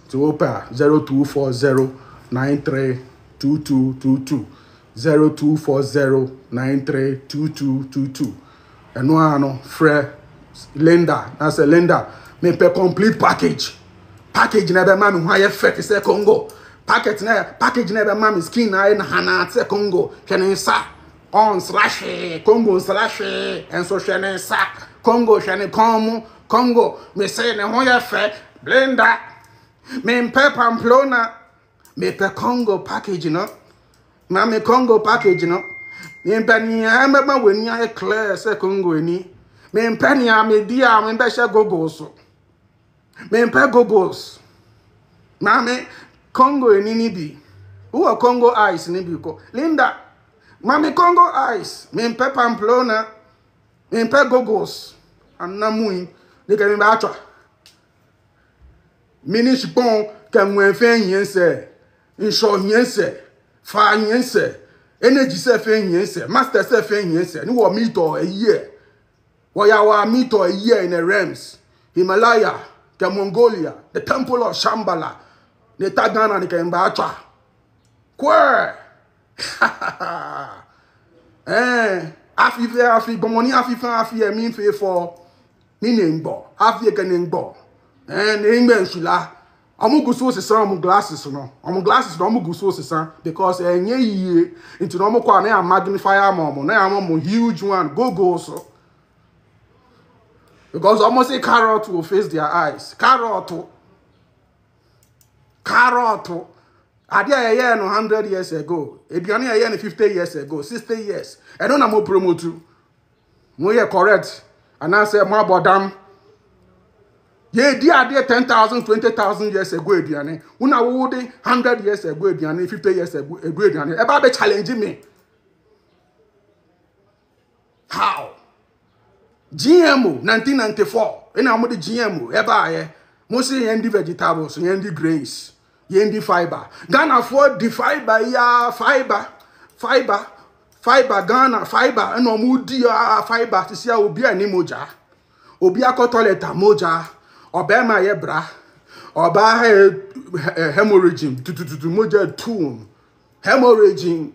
To open 0240932222. 0240932222. And no Fre Linda. That's a Linda. Me pe complete package. Package never man why effect say Congo. Package never man skin na hana say Congo. Can sa on slash Congo slash and so shene sack Congo shene Congo me say ne ho ya fe Blender. Me pe Pamplona. Me pe Congo package, you know. Me Congo package, you know. Me pe ni amema weni a clear se Congo ni. Me pe ni a me dia me be she goggles. Me pe goggles. Mame Congo ni bi. Who are Congo ice ni bi ko. Linda. Mame Congo ice. Me pe Pamplona. Me pe goggles. Anamui. They can be atwa. Minish bon can when fan yense. In short yense. Fire yense. Energy se fan yense. Master se fan yense. You want meet or a year. Why meet or a year in the realms. Himalaya. The Mongolia. The temple of Shambhala. The Tagana the Kembacha. Queer. Afi gomoni afi mean for Niningbo. Afi Ganingbo. And England shula. Amugu so se some glasses no. Glasses no amugu so se san because enye into no kwa na magnifier mom na am huge one go so. Because almost a carrot will face their eyes. Carrot. Adi a year no 100 years ago. Ediani a year 50 years ago, 60 years. I don't know promote. Mo ye correct. And I say more bodam. Ye dia 10,000, 20,000 years ago ediani. Una would 100 years ago ediani, 50 years ago ediani. Eba be challenging me. How? GMO 1994. Ina mo the GMO eba ye. Mo say yendi vegetables, yendi grains. Yendi fiber. Ghana for the fiber ya fiber Ghana fiber and omudi fiber to see obi ani moja. Obi akotoleta moja. Obema yebra. Oba hemorrhaging to moja tomb. Hemorrhaging.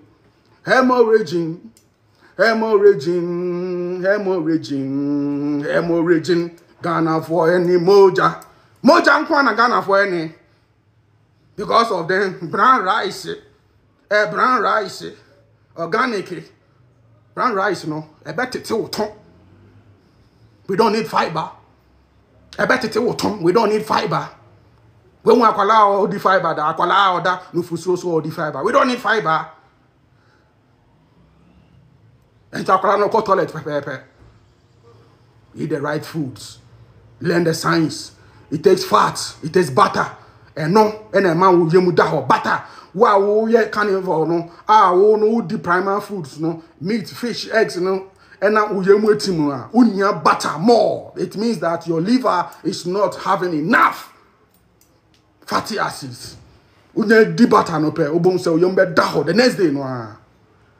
Ghana for any moja. Moja nkwana Ghana for any. Because of them brown rice, organic, brown rice, no, I bet it's all tom. We don't need fiber. I bet it's all tom. We don't need fiber. When we allow all the fiber, that allow that no fuso all the fiber. We don't need fiber. And to no toilet pepper. Eat the right foods. Learn the science. It takes fat. It takes butter. And no, and a man will yemuda or butter. Wow, yeah, carnivore, no. No, the primal foods, no. Meat, fish, eggs, no. And now uyemuetimu, unya butter more. It means that your liver is not having enough fatty acids. Unya di butter no pe, ubon se uyombe daho. The next day, no.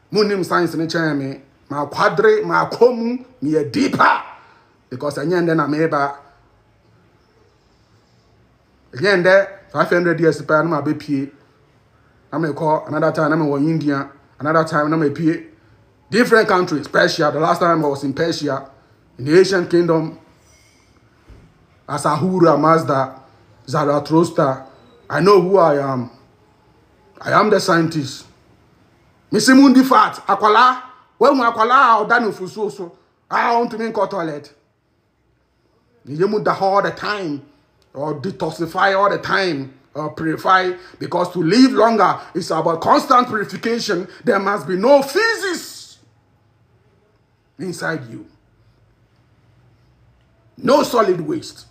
Munim science in the chair me. Ma quadre, ma komu, me a deeper. Because I then I meba. Again there. 500 years to pay, I'm a BP. I may call another time, I'm in India, another time, I'm a PA. Different countries, Persia. The last time I was in Persia, in the Asian kingdom, as Ahura, Mazda, Zarathustra. I know who I am. I am the scientist. Misimundi fat, Akwala. When Akwala, I'll done for so. I want to make a toilet. You move all the time. Or detoxify all the time, or purify, because to live longer is about constant purification. There must be no physics inside you. No solid waste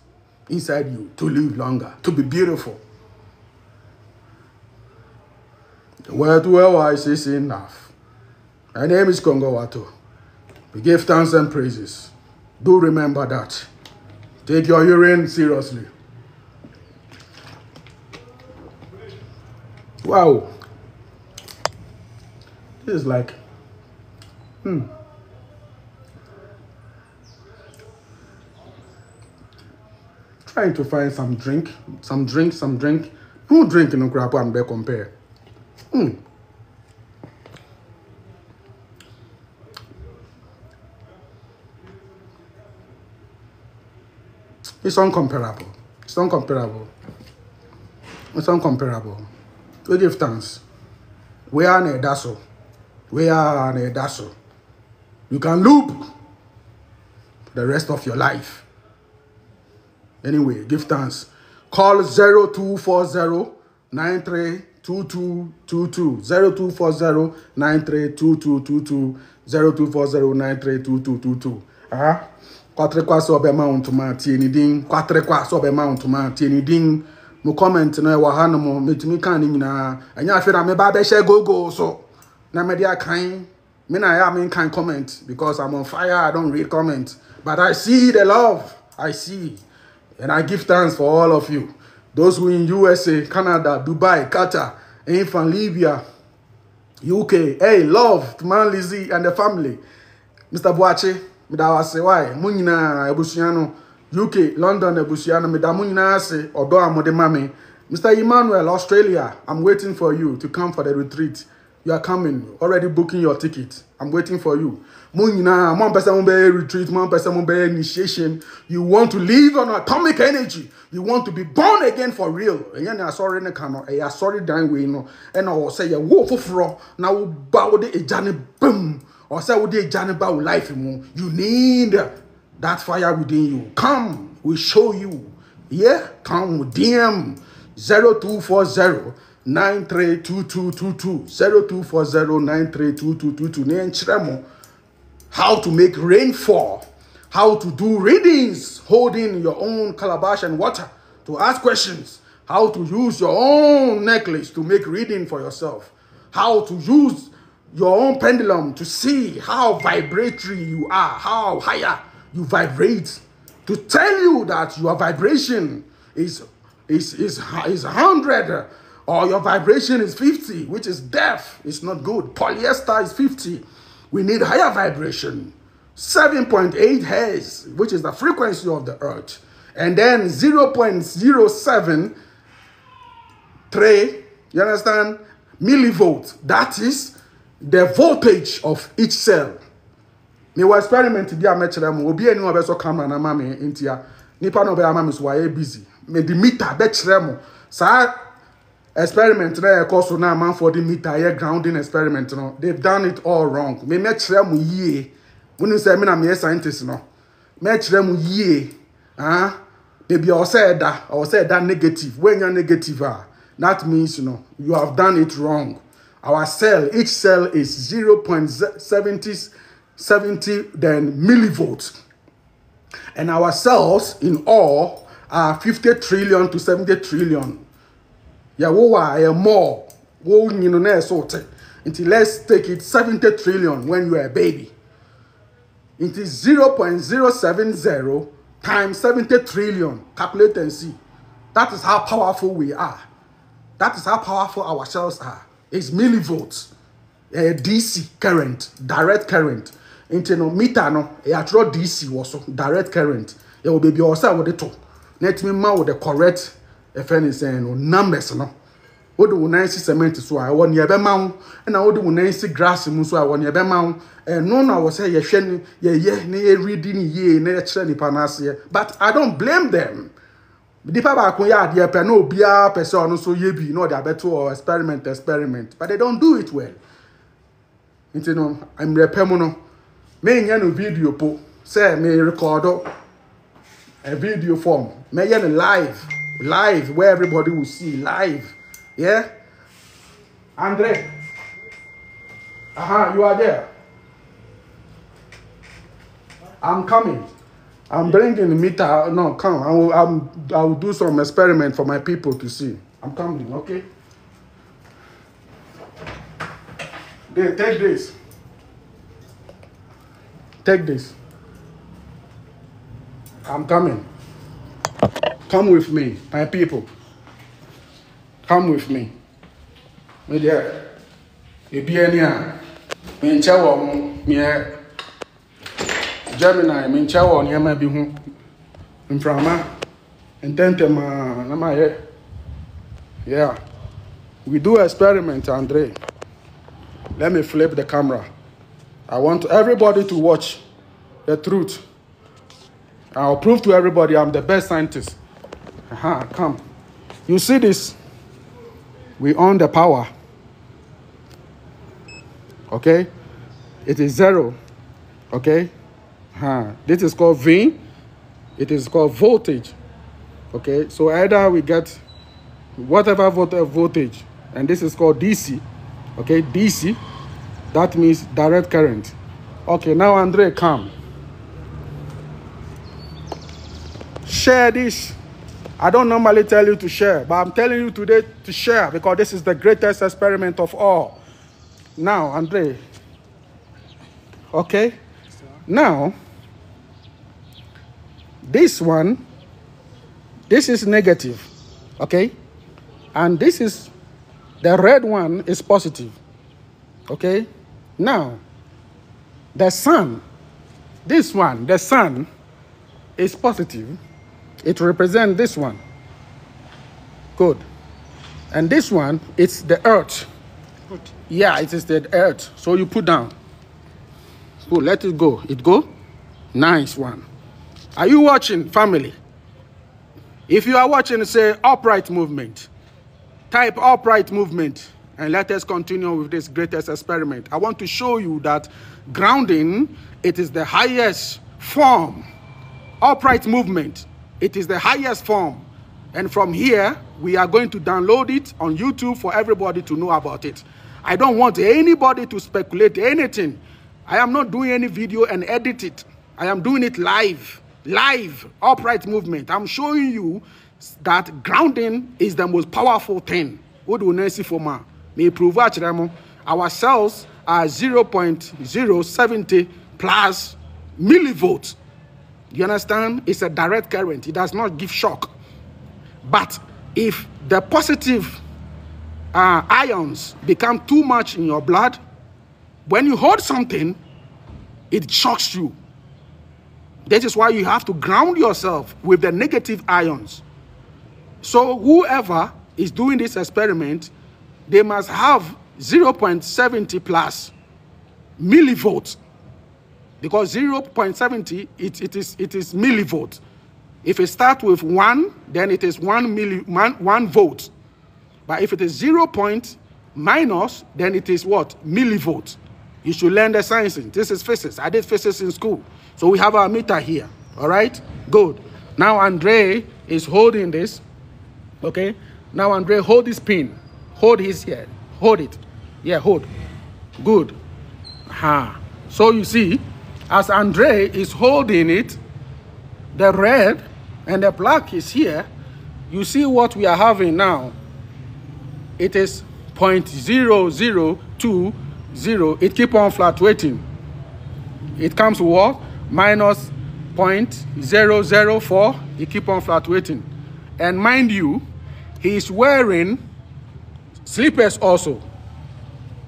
inside you to live longer, to be beautiful. The word well-wise is enough. My name is Kongo Wattu. We give thanks and praises. Do remember that. Take your urine seriously. Wow. This is like, trying to find some drink. Who drink in Ukraine and be compare? It's uncomparable. We give thanks. We are an edaso. You can loop the rest of your life. Anyway, give thanks. Call 0240 932222 0240 932222 0240 932222. Quatre kwa so be mount ma tieni din quatre kwa so be mount ma tieni din mo comment na wa ha no mo metumi kan ni nyina anya afi na me ba be share go so na me dia kan me na ya me kan comment because I'm on fire. I don't read comment, but I see the love. I see, and I give thanks for all of you, those who in USA, Canada, Dubai, Qatar, and from Libya, UK. Hey, love to Man Lizzie and the family. Mr. Boache, me da wase why munyina ebusuano UK, London ebusuano me da munyina ase odo amode mame. Mr. Emmanuel, Australia, I'm waiting for you to come for the retreat. You are coming, already booking your ticket. I'm waiting for you. Munyina, one person will be retreat, one person will be initiation. You want to live on atomic energy. You want to be born again for real. And you are sorry, ne kano. You are sorry, dying way no. And I will say you wolf of raw. Now bow the ejani boom. Or say we dey ejani bow life mo. You need that fire within you. Come, we show you. Yeah, come with DM 0240 932222 0240 932222. How to make rain fall, how to do readings holding your own calabash and water to ask questions, how to use your own necklace to make reading for yourself, how to use your own pendulum to see how vibratory you are, how higher you vibrate, to tell you that your vibration is 100 or your vibration is 50, which is deaf. It's not good. Polyester is 50. We need higher vibration. 7.8 hertz, which is the frequency of the earth. And then 0.073, you understand? Millivolts. That is the voltage of each cell. Me will experiment to be a measure. Obi eni obeso camera na mama intia. Nipa no be mama so why busy. Me the meter be chere sa experiment na e course na man for the meter here grounding experiment no. They've done it all wrong. Me chere mu yie. Wonu say me na me scientist no. Me chere mu yie. Maybe I say that negative. When you're negative, that means you have done it wrong. Our cell, each cell is 0.70 then millivolts. And our cells in all are 50 trillion to 70 trillion. Yeah, more. Until let's take it 70 trillion when you are a baby. It is 0.070 times 70 trillion. Calculate and see. That is how powerful we are. That is how powerful our cells are. It's millivolts. DC current, direct current. Into no meter no, actual DC also direct current. It will be also with the top. Let me ma with the correct numbers no. What do we nice cement so I want ye be ma and I would do nice grass so I want ye be ma and no I was say ye hwe ye ne reading ye na kire ni panase, but I don't blame them. The people are going to be no bia person so ye be no they better or experiment, but they don't do it well. You know, I'm repemono. Me no video po say me record a video form. Me live where everybody will see live. Yeah, Andre. You are there. I'm coming. I'm bringing the meter. No, come. I will do some experiment for my people to see. I'm coming. Okay. Then take this. Take this. I'm coming. Come with me, my people. Come with me. Me there. Ebiania. Me nchawo me Gemini, me nchawo nyama bi hu. Mframa. Intentema na ma ye. Yeah. We do experiment, Andre. Let me flip the camera. I want everybody to watch the truth. I'll prove to everybody I'm the best scientist. Come. You see this? We own the power. Okay? It is 0. Okay? This is called V. It is called voltage. Okay, so either we get whatever voltage, and this is called DC. Okay, DC, that means direct current. Okay, now Andre, come. Share this. I don't normally tell you to share, but I'm telling you today to share because this is the greatest experiment of all. Now, Andre. Okay? Now, this one, this is negative. Okay? And this is, the red one is positive. Okay? Now, the sun, this one, the sun is positive. It represents this one. Good. And this one, it's the earth. Good. Yeah, it is the earth. So you put down. Good, let it go. It go? Nice one. Are you watching, family? If you are watching, say upright movement. Type upright movement. And let us continue with this greatest experiment. I want to show you that grounding, it is the highest form. Upright movement, it is the highest form. And from here, we are going to download it on YouTube for everybody to know about it. I don't want anybody to speculate anything. I am not doing any video and edit it. I am doing it live. Live, upright movement. I'm showing you that grounding is the most powerful thing. What do you see for me? May prove our cells are 0.070 plus millivolts. You understand? It's a direct current. It does not give shock. But if the positive ions become too much in your blood, when you hold something, it shocks you. That is why you have to ground yourself with the negative ions. So whoever is doing this experiment, they must have 0.70 plus millivolts. Because 0.70, it is millivolt. If it starts with 1, then it is 1 volt. But if it is 0 point minus, then it is what? Millivolt. You should learn the sciences. This is physics. I did physics in school. So we have our meter here. All right? Good. Now Andre is holding this. Okay? Now Andre, hold this pin. Hold his here. Hold it. Yeah, hold. Good. So you see, as Andre is holding it, the red and the black is here. You see what we are having now. It is 0.0020. It keeps on fluctuating. It comes to what? Minus 0.004. It keeps on fluctuating. And mind you, he is wearing slippers also.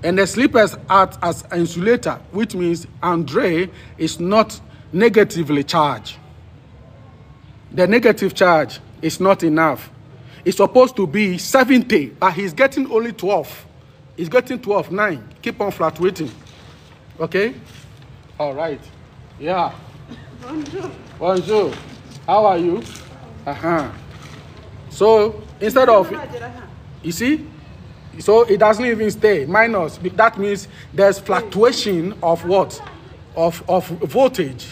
And the slippers act as an insulator, which means Andre is not negatively charged. The negative charge is not enough. It's supposed to be 70, but he's getting only 12. He's getting 12, 9. Keep on fluctuating. Okay? All right. Yeah. Bonjour. Bonjour. How are you? So, instead of, you see? So it doesn't even stay. Minus, that means there's fluctuation of what? Of voltage.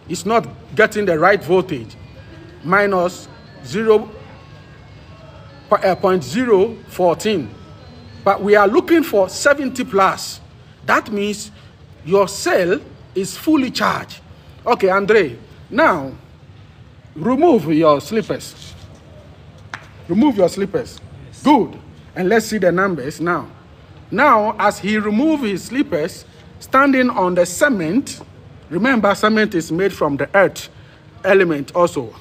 It's not getting the right voltage. Minus 0.014. But we are looking for 70 plus. That means your cell is fully charged. Okay, Andre, now remove your slippers. Remove your slippers. Yes. Good. And let's see the numbers now. Now, as he removes his slippers, standing on the cement, remember cement is made from the earth element also,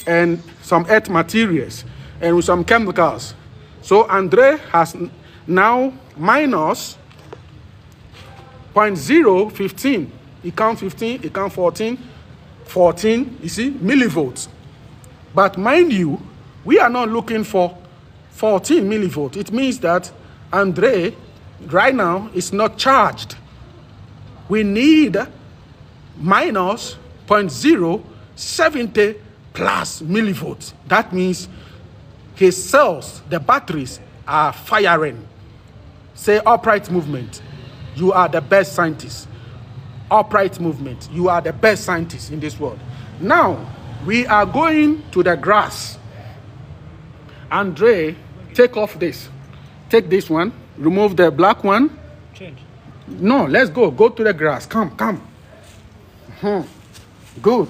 and some earth materials, and with some chemicals. So Andre has now minus 0.015. He count 15, he count 14, you see, millivolts. But mind you, we are not looking for 14 millivolts. It means that Andre right now is not charged. We need minus 0.070 plus millivolts. That means his cells, the batteries, are firing. Say upright movement. You are the best scientist. Upright movement. You are the best scientist in this world. Now, We are going to the grass. Andre, take off this. Take this one. Remove the black one. Change. No, let's go. Go to the grass. Come. Good.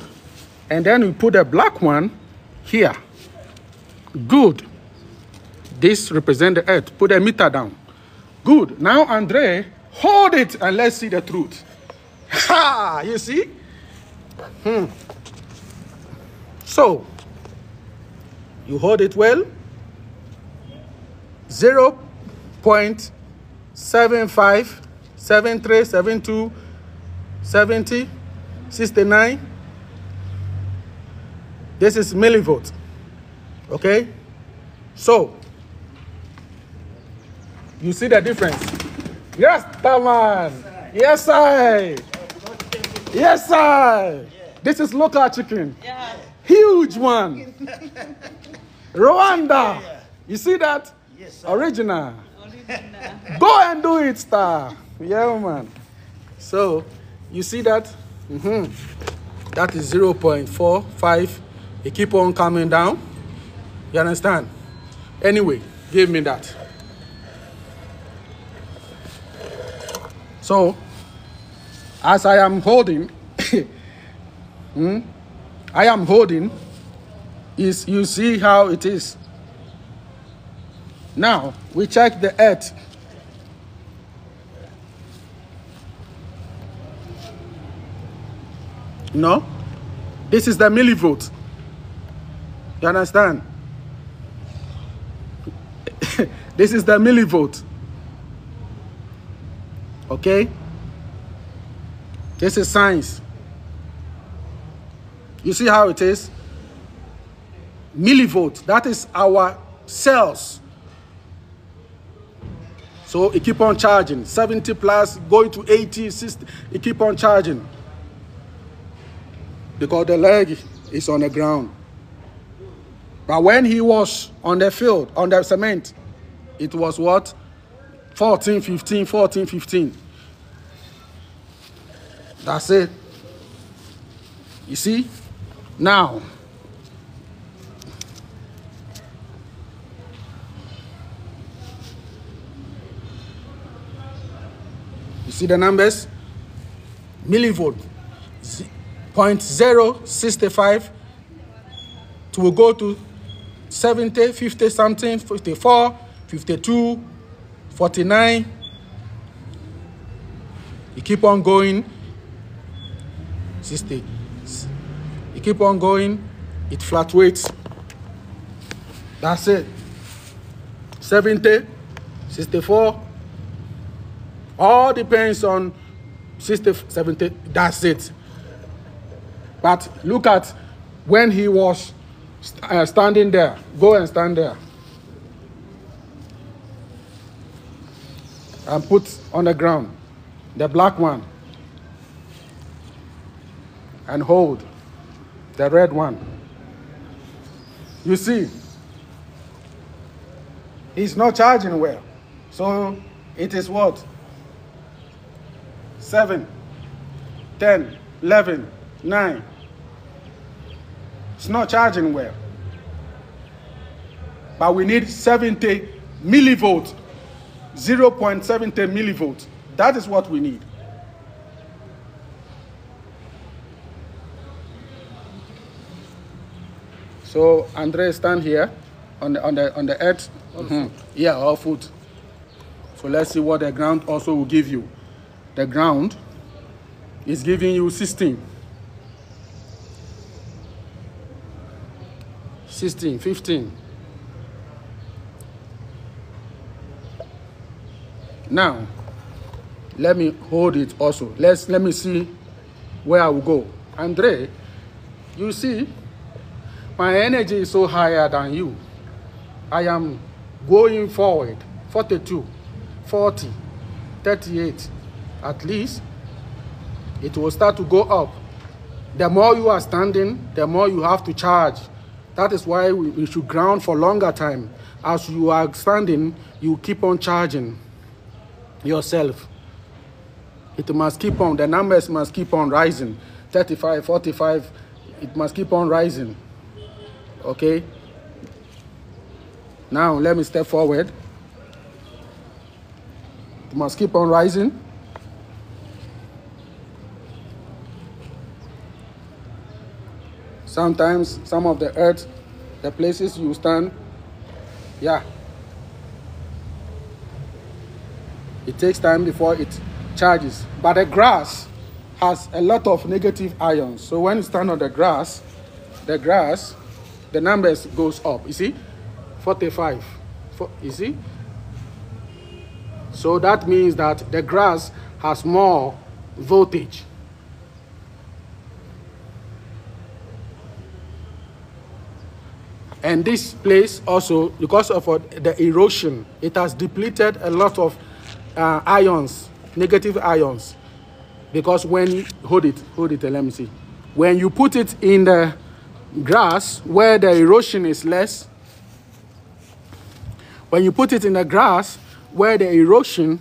And then we put the black one here. Good. This represents the earth. Put the meter down. Good. Now, Andre, hold it and let's see the truth. Ha! You see? So, you hold it well. 0.75, 73, 72, 70, 69. This is millivolt. Okay? So, you see the difference? Yes, Taman. Yes, sir. Yes, sir. This is local chicken. Huge one. Rwanda. You see that? Yes, sir. Original. Go and do it, star. Yeah, man. So, you see that? That is 0.45. It keep on coming down. You understand? Anyway, give me that. So, as I am holding, is you see how it is. Now, we check the earth. No? This is the millivolt. You understand? This is the millivolt. Okay? This is science. You see how it is? Millivolt. That is our cells. So it keep on charging. 70 plus, going to 80, 60. It keep on charging. Because the leg is on the ground. But when he was on the field, on the cement, it was what? 14, 15, 14, 15. That's it. You see? Now, you see the numbers? Millivolt. 0.065 to go to 70, 50 something, 54, 52, 49. You keep on going. 60. You keep on going. It fluctuates. That's it. 70, 64. All depends on 60, 70. That's it. But look at when he was standing there. Go and stand there. And put on the ground the black one. And hold the red one. You see, it's not charging well. So it is what? 7, 10, 11, 9. It's not charging well. But we need 70 millivolt, 0.70 millivolt. That is what we need. So Andre, stand here on the earth. Yeah, all foot. So let's see what the ground also will give you. The ground is giving you 16. 16, 15. Now, let me hold it also. Let me see where I will go. Andre, you see, my energy is so higher than you. I am going forward. 42, 40, 38. At least, it will start to go up. The more you are standing, the more you have to charge. That is why we should ground for longer time. As you are standing, you keep on charging yourself. It must keep on, the numbers must keep on rising. 35, 45, it must keep on rising. Okay. Now let me step forward. It must keep on rising. Sometimes some of the earth, the places you stand, yeah, it takes time before it charges. But the grass has a lot of negative ions. So when you stand on the grass, the numbers goes up. You see, 45. You see. So that means that the grass has more voltage. And this place also, because of the erosion, it has depleted a lot of ions, negative ions. Because when you hold it, let me see. When you put it in the grass where the erosion is less, when you put it in the grass where the erosion,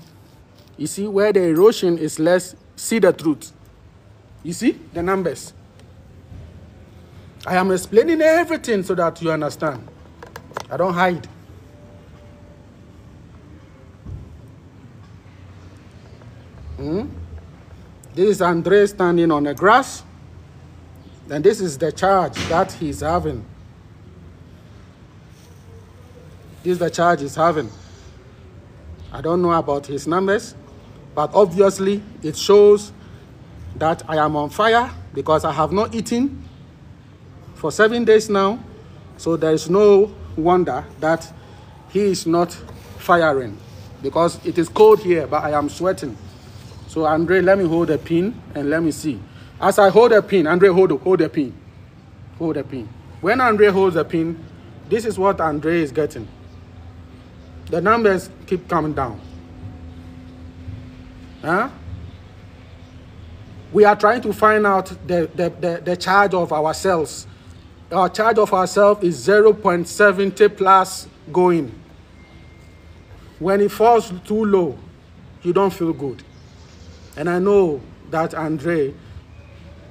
you see, where the erosion is less, see the truth. You see the numbers. I am explaining everything so that you understand. I don't hide. This is Andre standing on the grass. And this is the charge that he's having. This is the charge he's having. I don't know about his numbers, but obviously it shows that I am on fire because I have not eaten for 7 days now. So there is no wonder that he is not firing because it is cold here, but I am sweating. So Andre, let me hold the pin and let me see. As I hold the pin, Andre, hold the pin. Hold the pin. When Andre holds the pin, this is what Andre is getting. The numbers keep coming down. Huh? We are trying to find out the charge of our cells. Our charge of our cells is 0.70 plus going. When it falls too low, you don't feel good. And I know that Andre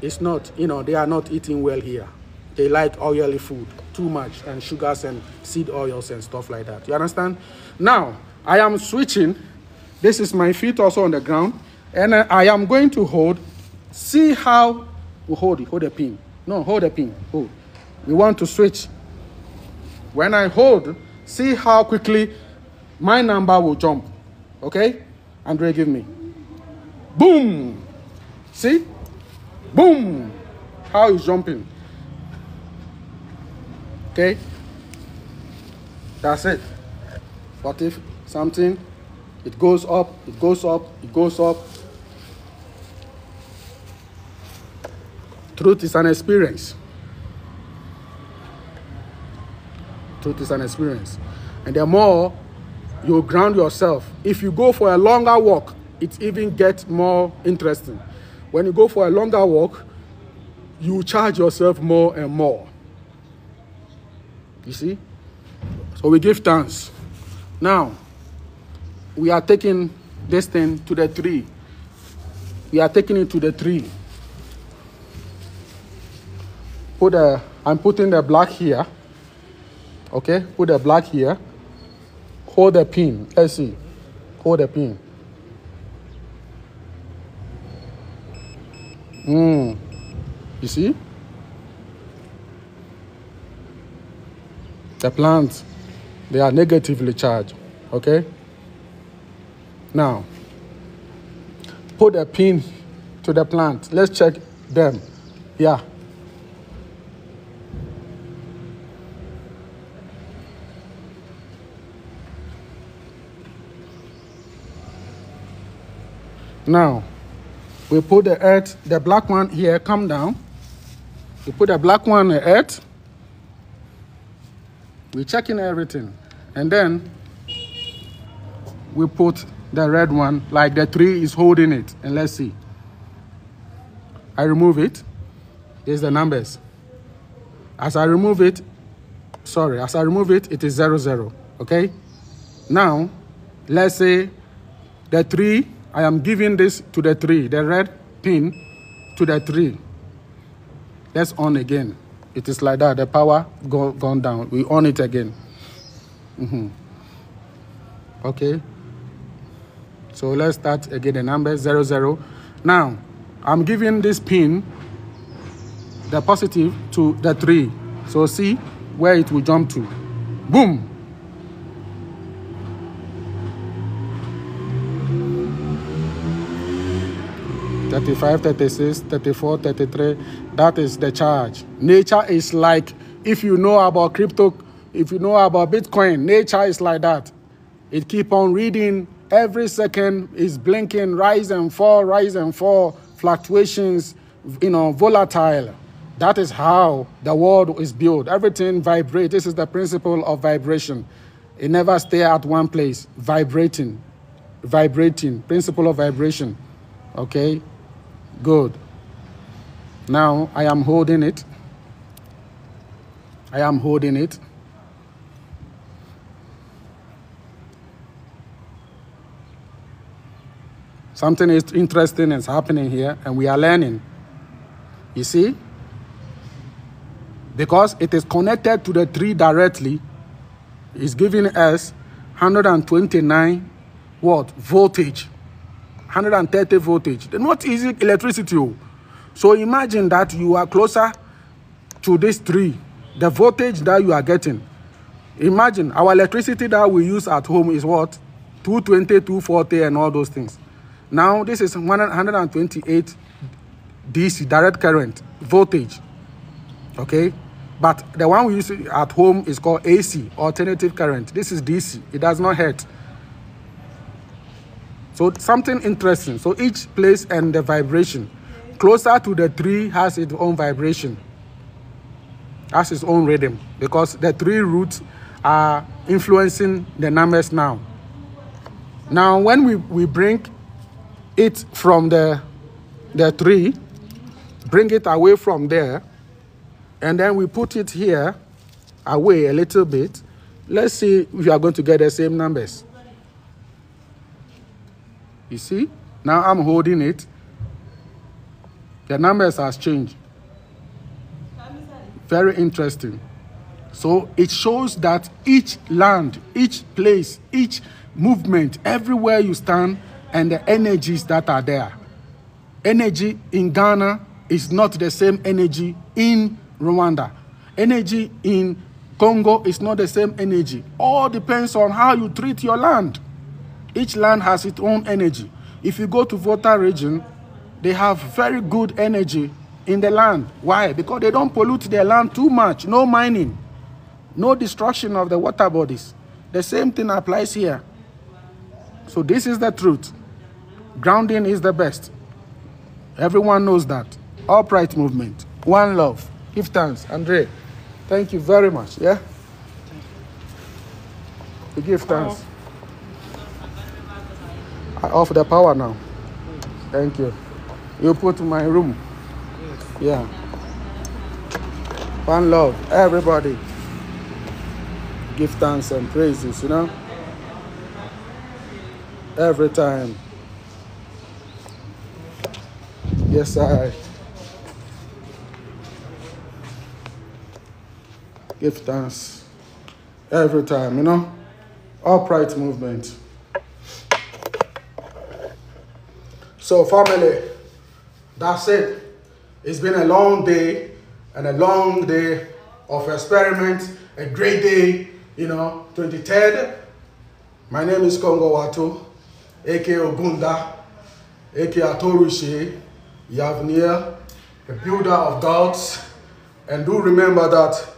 is not, they are not eating well here. They like oily food too much and sugars and seed oils and stuff like that. You understand? Now, I am switching. This is my feet also on the ground. And I am going to hold. See how we hold it. Hold the pin. No, hold the pin. Hold. We want to switch. When I hold, see how quickly my number will jump. Okay? Andre, give me. Boom. See? Boom. How is jumping. Okay? That's it. What if something, it goes up, it goes up, it goes up. Truth is an experience. Truth is an experience. And the more you ground yourself, if you go for a longer walk, it even gets more interesting. When you go for a longer walk, you charge yourself more and more. You see? So we give thanks. Now, we are taking this thing to the tree. We are taking it to the tree. I'm putting the black here. Okay? Put the black here. Hold the pin. Let's see. Hold the pin. You see? The plants, they are negatively charged. Okay? Now, put a pin to the plant. Let's check them. Yeah. Now, we put the earth, the black one here, come down. We put the black one on the earth. We're checking everything. And then we put the red one, like the tree is holding it. And let's see. I remove it. Here's the numbers. As I remove it, it is 0, 0. Okay? Now, let's say the tree, I am giving this to the tree, the red pin to the tree. Let's on again. It is like that. The power gone down. We on it again. Okay. So let's start again. The number 00. Now, I'm giving this pin, the positive, to the 3. So see where it will jump to. Boom. $35, $36, $34, $33. That is the charge. Nature is like, if you know about crypto, if you know about Bitcoin, nature is like that. It keep on reading. Every second is blinking, rise and fall, fluctuations, volatile. That is how the world is built. Everything vibrates. This is the principle of vibration. It never stays at one place. Vibrating. Principle of vibration. Okay? Good. Now, I am holding it. Something is interesting is happening here, and we are learning. You see? Because it is connected to the 3 directly, it's giving us 129 what? Voltage. 130 voltage. They're not easy electricity. So imagine that you are closer to this 3. The voltage that you are getting. Imagine our electricity that we use at home is what? 220, 240 and all those things. Now this is 128 DC, direct current, voltage. Okay? But the one we use at home is called AC, alternative current. This is DC. It does not hurt. So something interesting. So each place and the vibration. Closer to the 3 has its own vibration. Has its own rhythm. Because the 3 roots are influencing the numbers now. Now when we bring it from the 3, bring it away from there, and then we put it here, away a little bit. Let's see if you are going to get the same numbers. You see? Now I'm holding it. The numbers has changed. Very interesting. So it shows that each land, each place, each movement, everywhere you stand, and the energies that are there. Energy in Ghana is not the same energy in Rwanda. Energy in Congo is not the same energy. All depends on how you treat your land. Each land has its own energy. If you go to Volta region, they have very good energy in the land. Why? Because they don't pollute their land too much. No mining. No destruction of the water bodies. The same thing applies here. So this is the truth. Grounding is the best. Everyone knows that. Upright movement. One love. Give thanks. Andre, thank you very much. Yeah? We give thanks. I offer the power now. Thank you. You put my room. Yeah. One love. Everybody. Give thanks and praises, Every time. Yes, I give thanks every time, Upright movement. So family, that's it. It's been a long day and a long day of experiment, a great day, 23rd. My name is Kongo Wattu, aka Ogunda, aka Atorushi, Yavnir, the builder of gods. And do remember that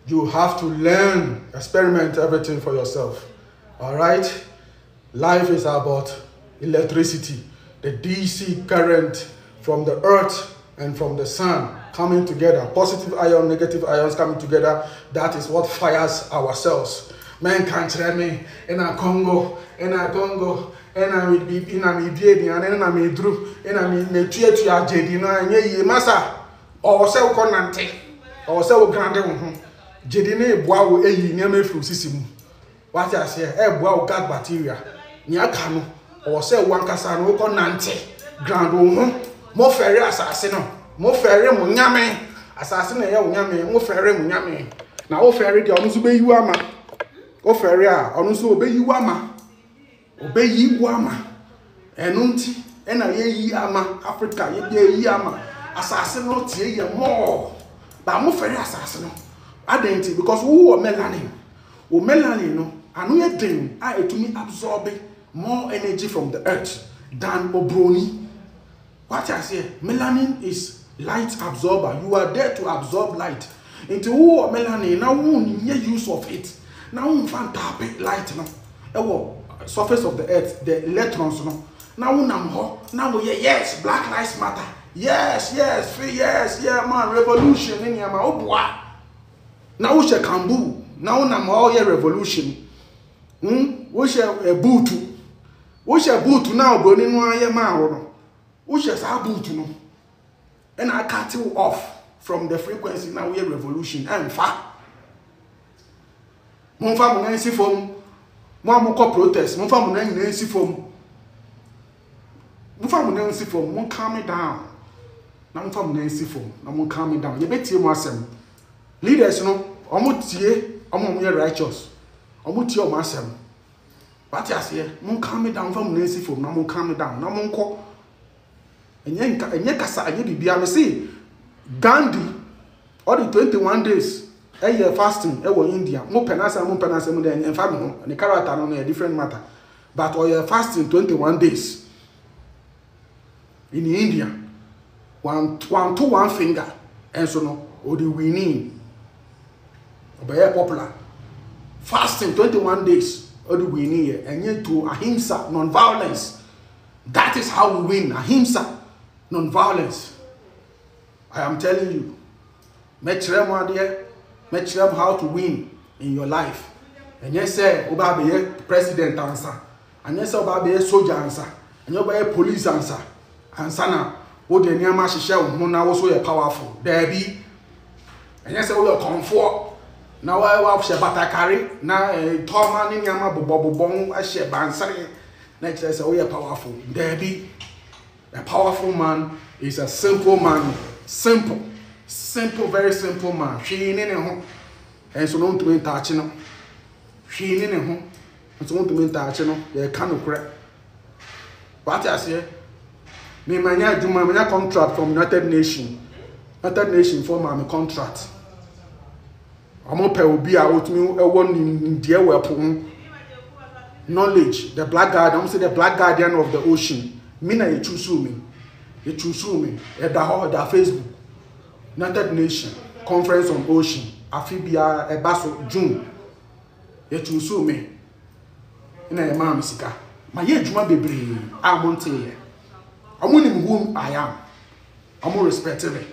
you have to learn, experiment everything for yourself. All right? Life is about electricity, the DC current from the earth and from the sun coming together. Positive ion, negative ions coming together. That is what fires our cells. Men can't tell me, in a Congo, and I will be in a media, and I may drew, and I may cheer to your jedina, and ye massa, or so conante, or so grande. Jedine bois a yame fruitissimo. What I say, bois got bacteria, near cano, or say one casano conante, grand more ferry assassin, more ferry, munyame. asase na ye onyame mo fere onyame na wo fere de onu so be yiwu ama wo fere a onu so be yiwu ama obeyi ama enu nti na ye yi ama Africa ye be yi ama asase no tie ye more ba mo fere asase no identity because wo melanin no anu ye den a etumi absorb more energy from the earth than obroni. What I say, melanin is light absorber. You are there to absorb light. Into wo melanin now won use of it. Now won fan tap light no. Surface of the earth, the electrons no. Now nam ho. Now yes, Black Lives Matter. Yes, yeah man, revolution in yama obwa. Now we shall kambu. Now nam ho yeah revolution. We shall a bootu. We shall bootu now bro ni no yeah man. We shall bootu no. And I cut you off from the frequency now we revolution and fa. Mon fa mo nsi fom. Mo amoko protest. Mon fa mo nsi fom. Mo fa mo nsi fom. Mo calm me down. Na mo fa mo nsi fom. Na mo calm me down. Ye betie mo asem. Leaders no, omo tie, omo mo righteous. Omo tie omo asem. What you say? Mo calm me down fa mo nsi fom. Na mo calm me down. Na mo nko enye kasa enye bibia me see Gandhi all the 21 days a year fasting e wo India mo penasa mo dey en fa me ho ne character no a different matter but all year fasting 21 days in India one finger and so no or the winning obey popular fasting 21 days or the winning enye to ahimsa non-violence. That is how we win ahimsa non-violence. I am telling you, make sure how to win in your life. And yes, sir, oba be president answer. And yes, oba be soldier answer. And you be police answer. And sana, what the near share na also a powerful. There be. And yes, we are comfort. Now I have she batakari. Now Toma ni nyama bobobong a she bansari. Next say we are powerful. There be. A powerful man is a simple man. Simple, very simple man. She in home. And so don't to touch no. She in home. And so don't to touch no. They can't crack. What I say? Me manya do my contract from United Nations. United Nations for my contract. I'm up be out me one in dear weapon. Knowledge, the black guardian, I'm say the black guardian of the ocean. Me na you choose me. You choose me. At the Facebook. United Nations Conference on Ocean. Afibia Ebaso June. You choose me. Ina e ma misika. Ma ye adwuma bebre. I'm here. I'm in whom I am. I'm respected.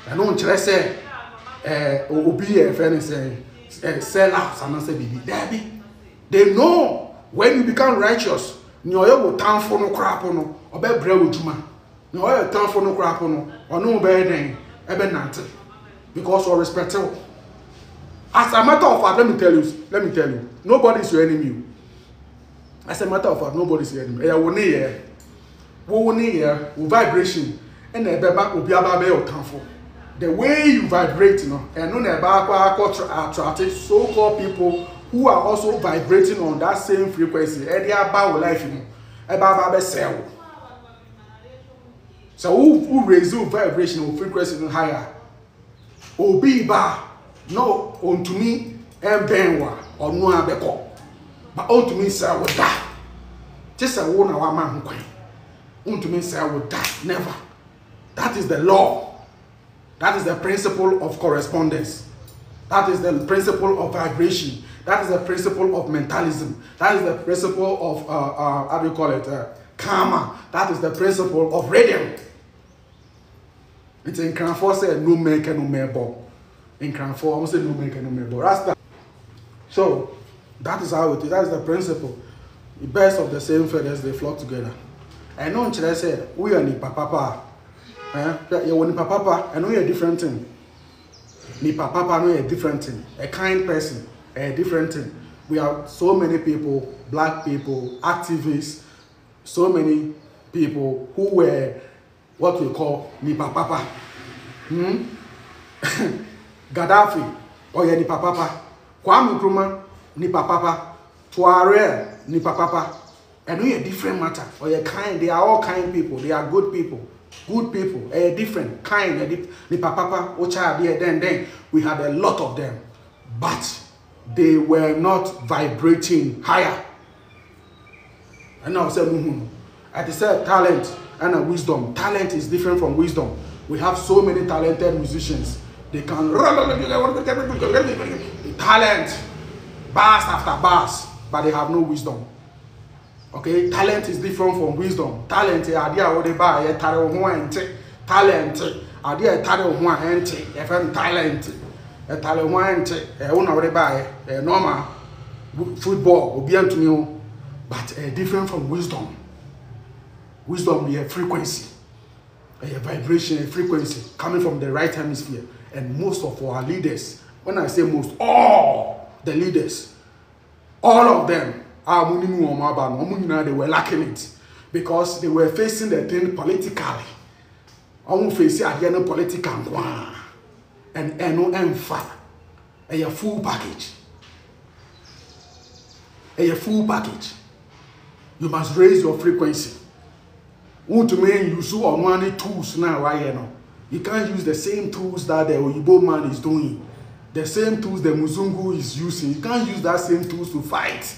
I don't say obi e friend say sell out and say bibi. They know when you become righteous. Nyoye wo tanfo no crap no obe bra woduma nyoye tanfo no crap no ono be den ebe nante because we respect you. As a matter of fact, let me tell you, nobody is your enemy. As a matter of fact, nobody is your enemy. We vibration and the beba obi aba be your tanfo. The way you vibrate, and no neba attract so-called people who are also vibrating on that same frequency. They are about life, about sell. So who raise your vibration or frequency higher? Obi ba no unto me and benwa or no abeko. But unto me sir with that. Just a one hour man queen. Unto me sir with that. Never. That is the law. That is the principle of correspondence. That is the principle of vibration. That is the principle of mentalism. That is the principle of, how do you call it, karma. That is the principle of radium. It's in Cranford said, no man can no man ball. In Cranford, I say no man can no man ball. That's that. So, that is how it is. That is the principle. The birds of the same feathers, they flock together. I know in Chile said, we are nipa papa. You nipa papa, I know you're a different thing. Nipa papa, I know you're a different thing. A kind person. A different thing. We have so many people, black people, activists, so many people who were what we call Nipa Papa. Gaddafi, oye ni papa. Kwame Nkrumah, ni papa. Tuareg, ni papa. And we a different matter. Or you kind, they are all kind people. They are good people. Good people. A different kind. The papa, which are there. Then we had a lot of them, but they were not vibrating higher. And now say, I said talent and wisdom. Talent is different from wisdom. We have so many talented musicians. They can talent, bars after bars, but they have no wisdom. Okay, talent is different from wisdom. Talent, idea what they buy, talent, idea talent, talent, what they buy, normal football, but different from wisdom. Wisdom is a frequency, a vibration, a frequency coming from the right hemisphere. And most of our leaders, when I say most, all the leaders, all of them, they were lacking it because they were facing the thing politically. Facing again political and no emphasis. A full package. A full package. You must raise your frequency. Want to make use of money tools now, right? You can't use the same tools that the Oyibo man is doing. The same tools the Muzungu is using. You can't use that same tools to fight.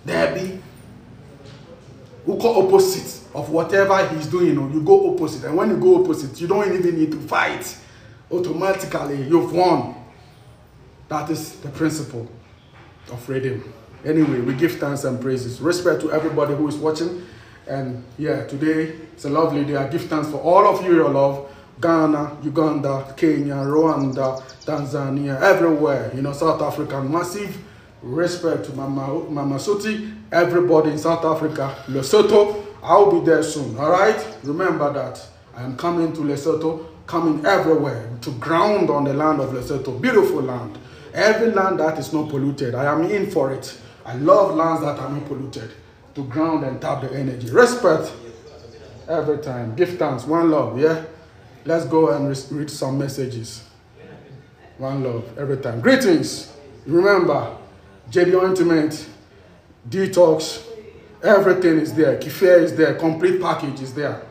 There be who call opposite of whatever he's doing, you go opposite. And when you go opposite, you don't even need to fight. Automatically, you've won. That is the principle of rhythm. Anyway, we give thanks and praises. Respect to everybody who is watching. And yeah, today it's a lovely day. I give thanks for all of you, your love. Ghana, Uganda, Kenya, Rwanda, Tanzania, everywhere. South Africa. Massive respect to Mama Soti, everybody in South Africa, Lesotho. I'll be there soon, all right? Remember that I am coming to Lesotho, coming everywhere to ground on the land of Lesotho. Beautiful land. Every land that is not polluted, I am in for it. I love lands that are not polluted, to ground and tap the energy. Respect every time. Give thanks. One love, yeah? Let's go and read some messages. One love every time. Greetings. Remember, JD Ointment, Detox, everything is there. Kefir is there. Complete package is there.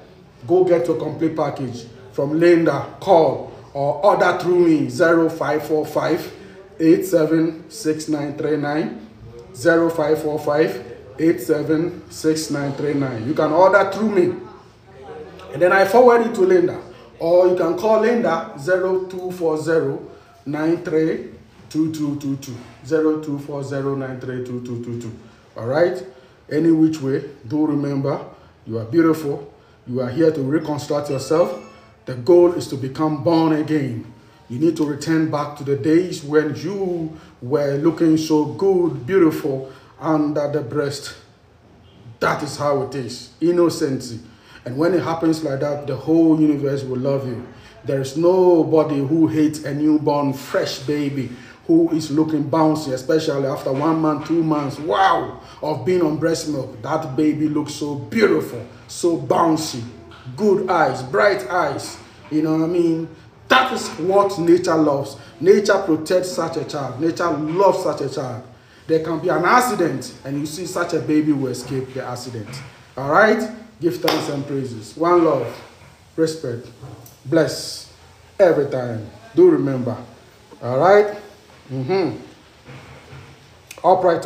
Go get your complete package from Linda. Call or order through me. 0545 876939. 0545 876939. You can order through me. And then I forward it to Linda. Or you can call Linda 0240 93 2222 0240932222. All right, any which way, do remember you are beautiful. You are here to reconstruct yourself. The goal is to become born again. You need to return back to the days when you were looking so good, beautiful under the breast. That is how it is. Innocency. And when it happens like that, the whole universe will love you. There is nobody who hates a newborn, fresh baby who is looking bouncy, especially after 1 month, 2 months, wow, of being on breast milk. That baby looks so beautiful, so bouncy, good eyes, bright eyes. You know what I mean? That is what nature loves. Nature protects such a child. Nature loves such a child. There can be an accident, and you see such a baby will escape the accident. All right? Give thanks and praises. One love, respect, bless every time. Do remember. All right? Upright.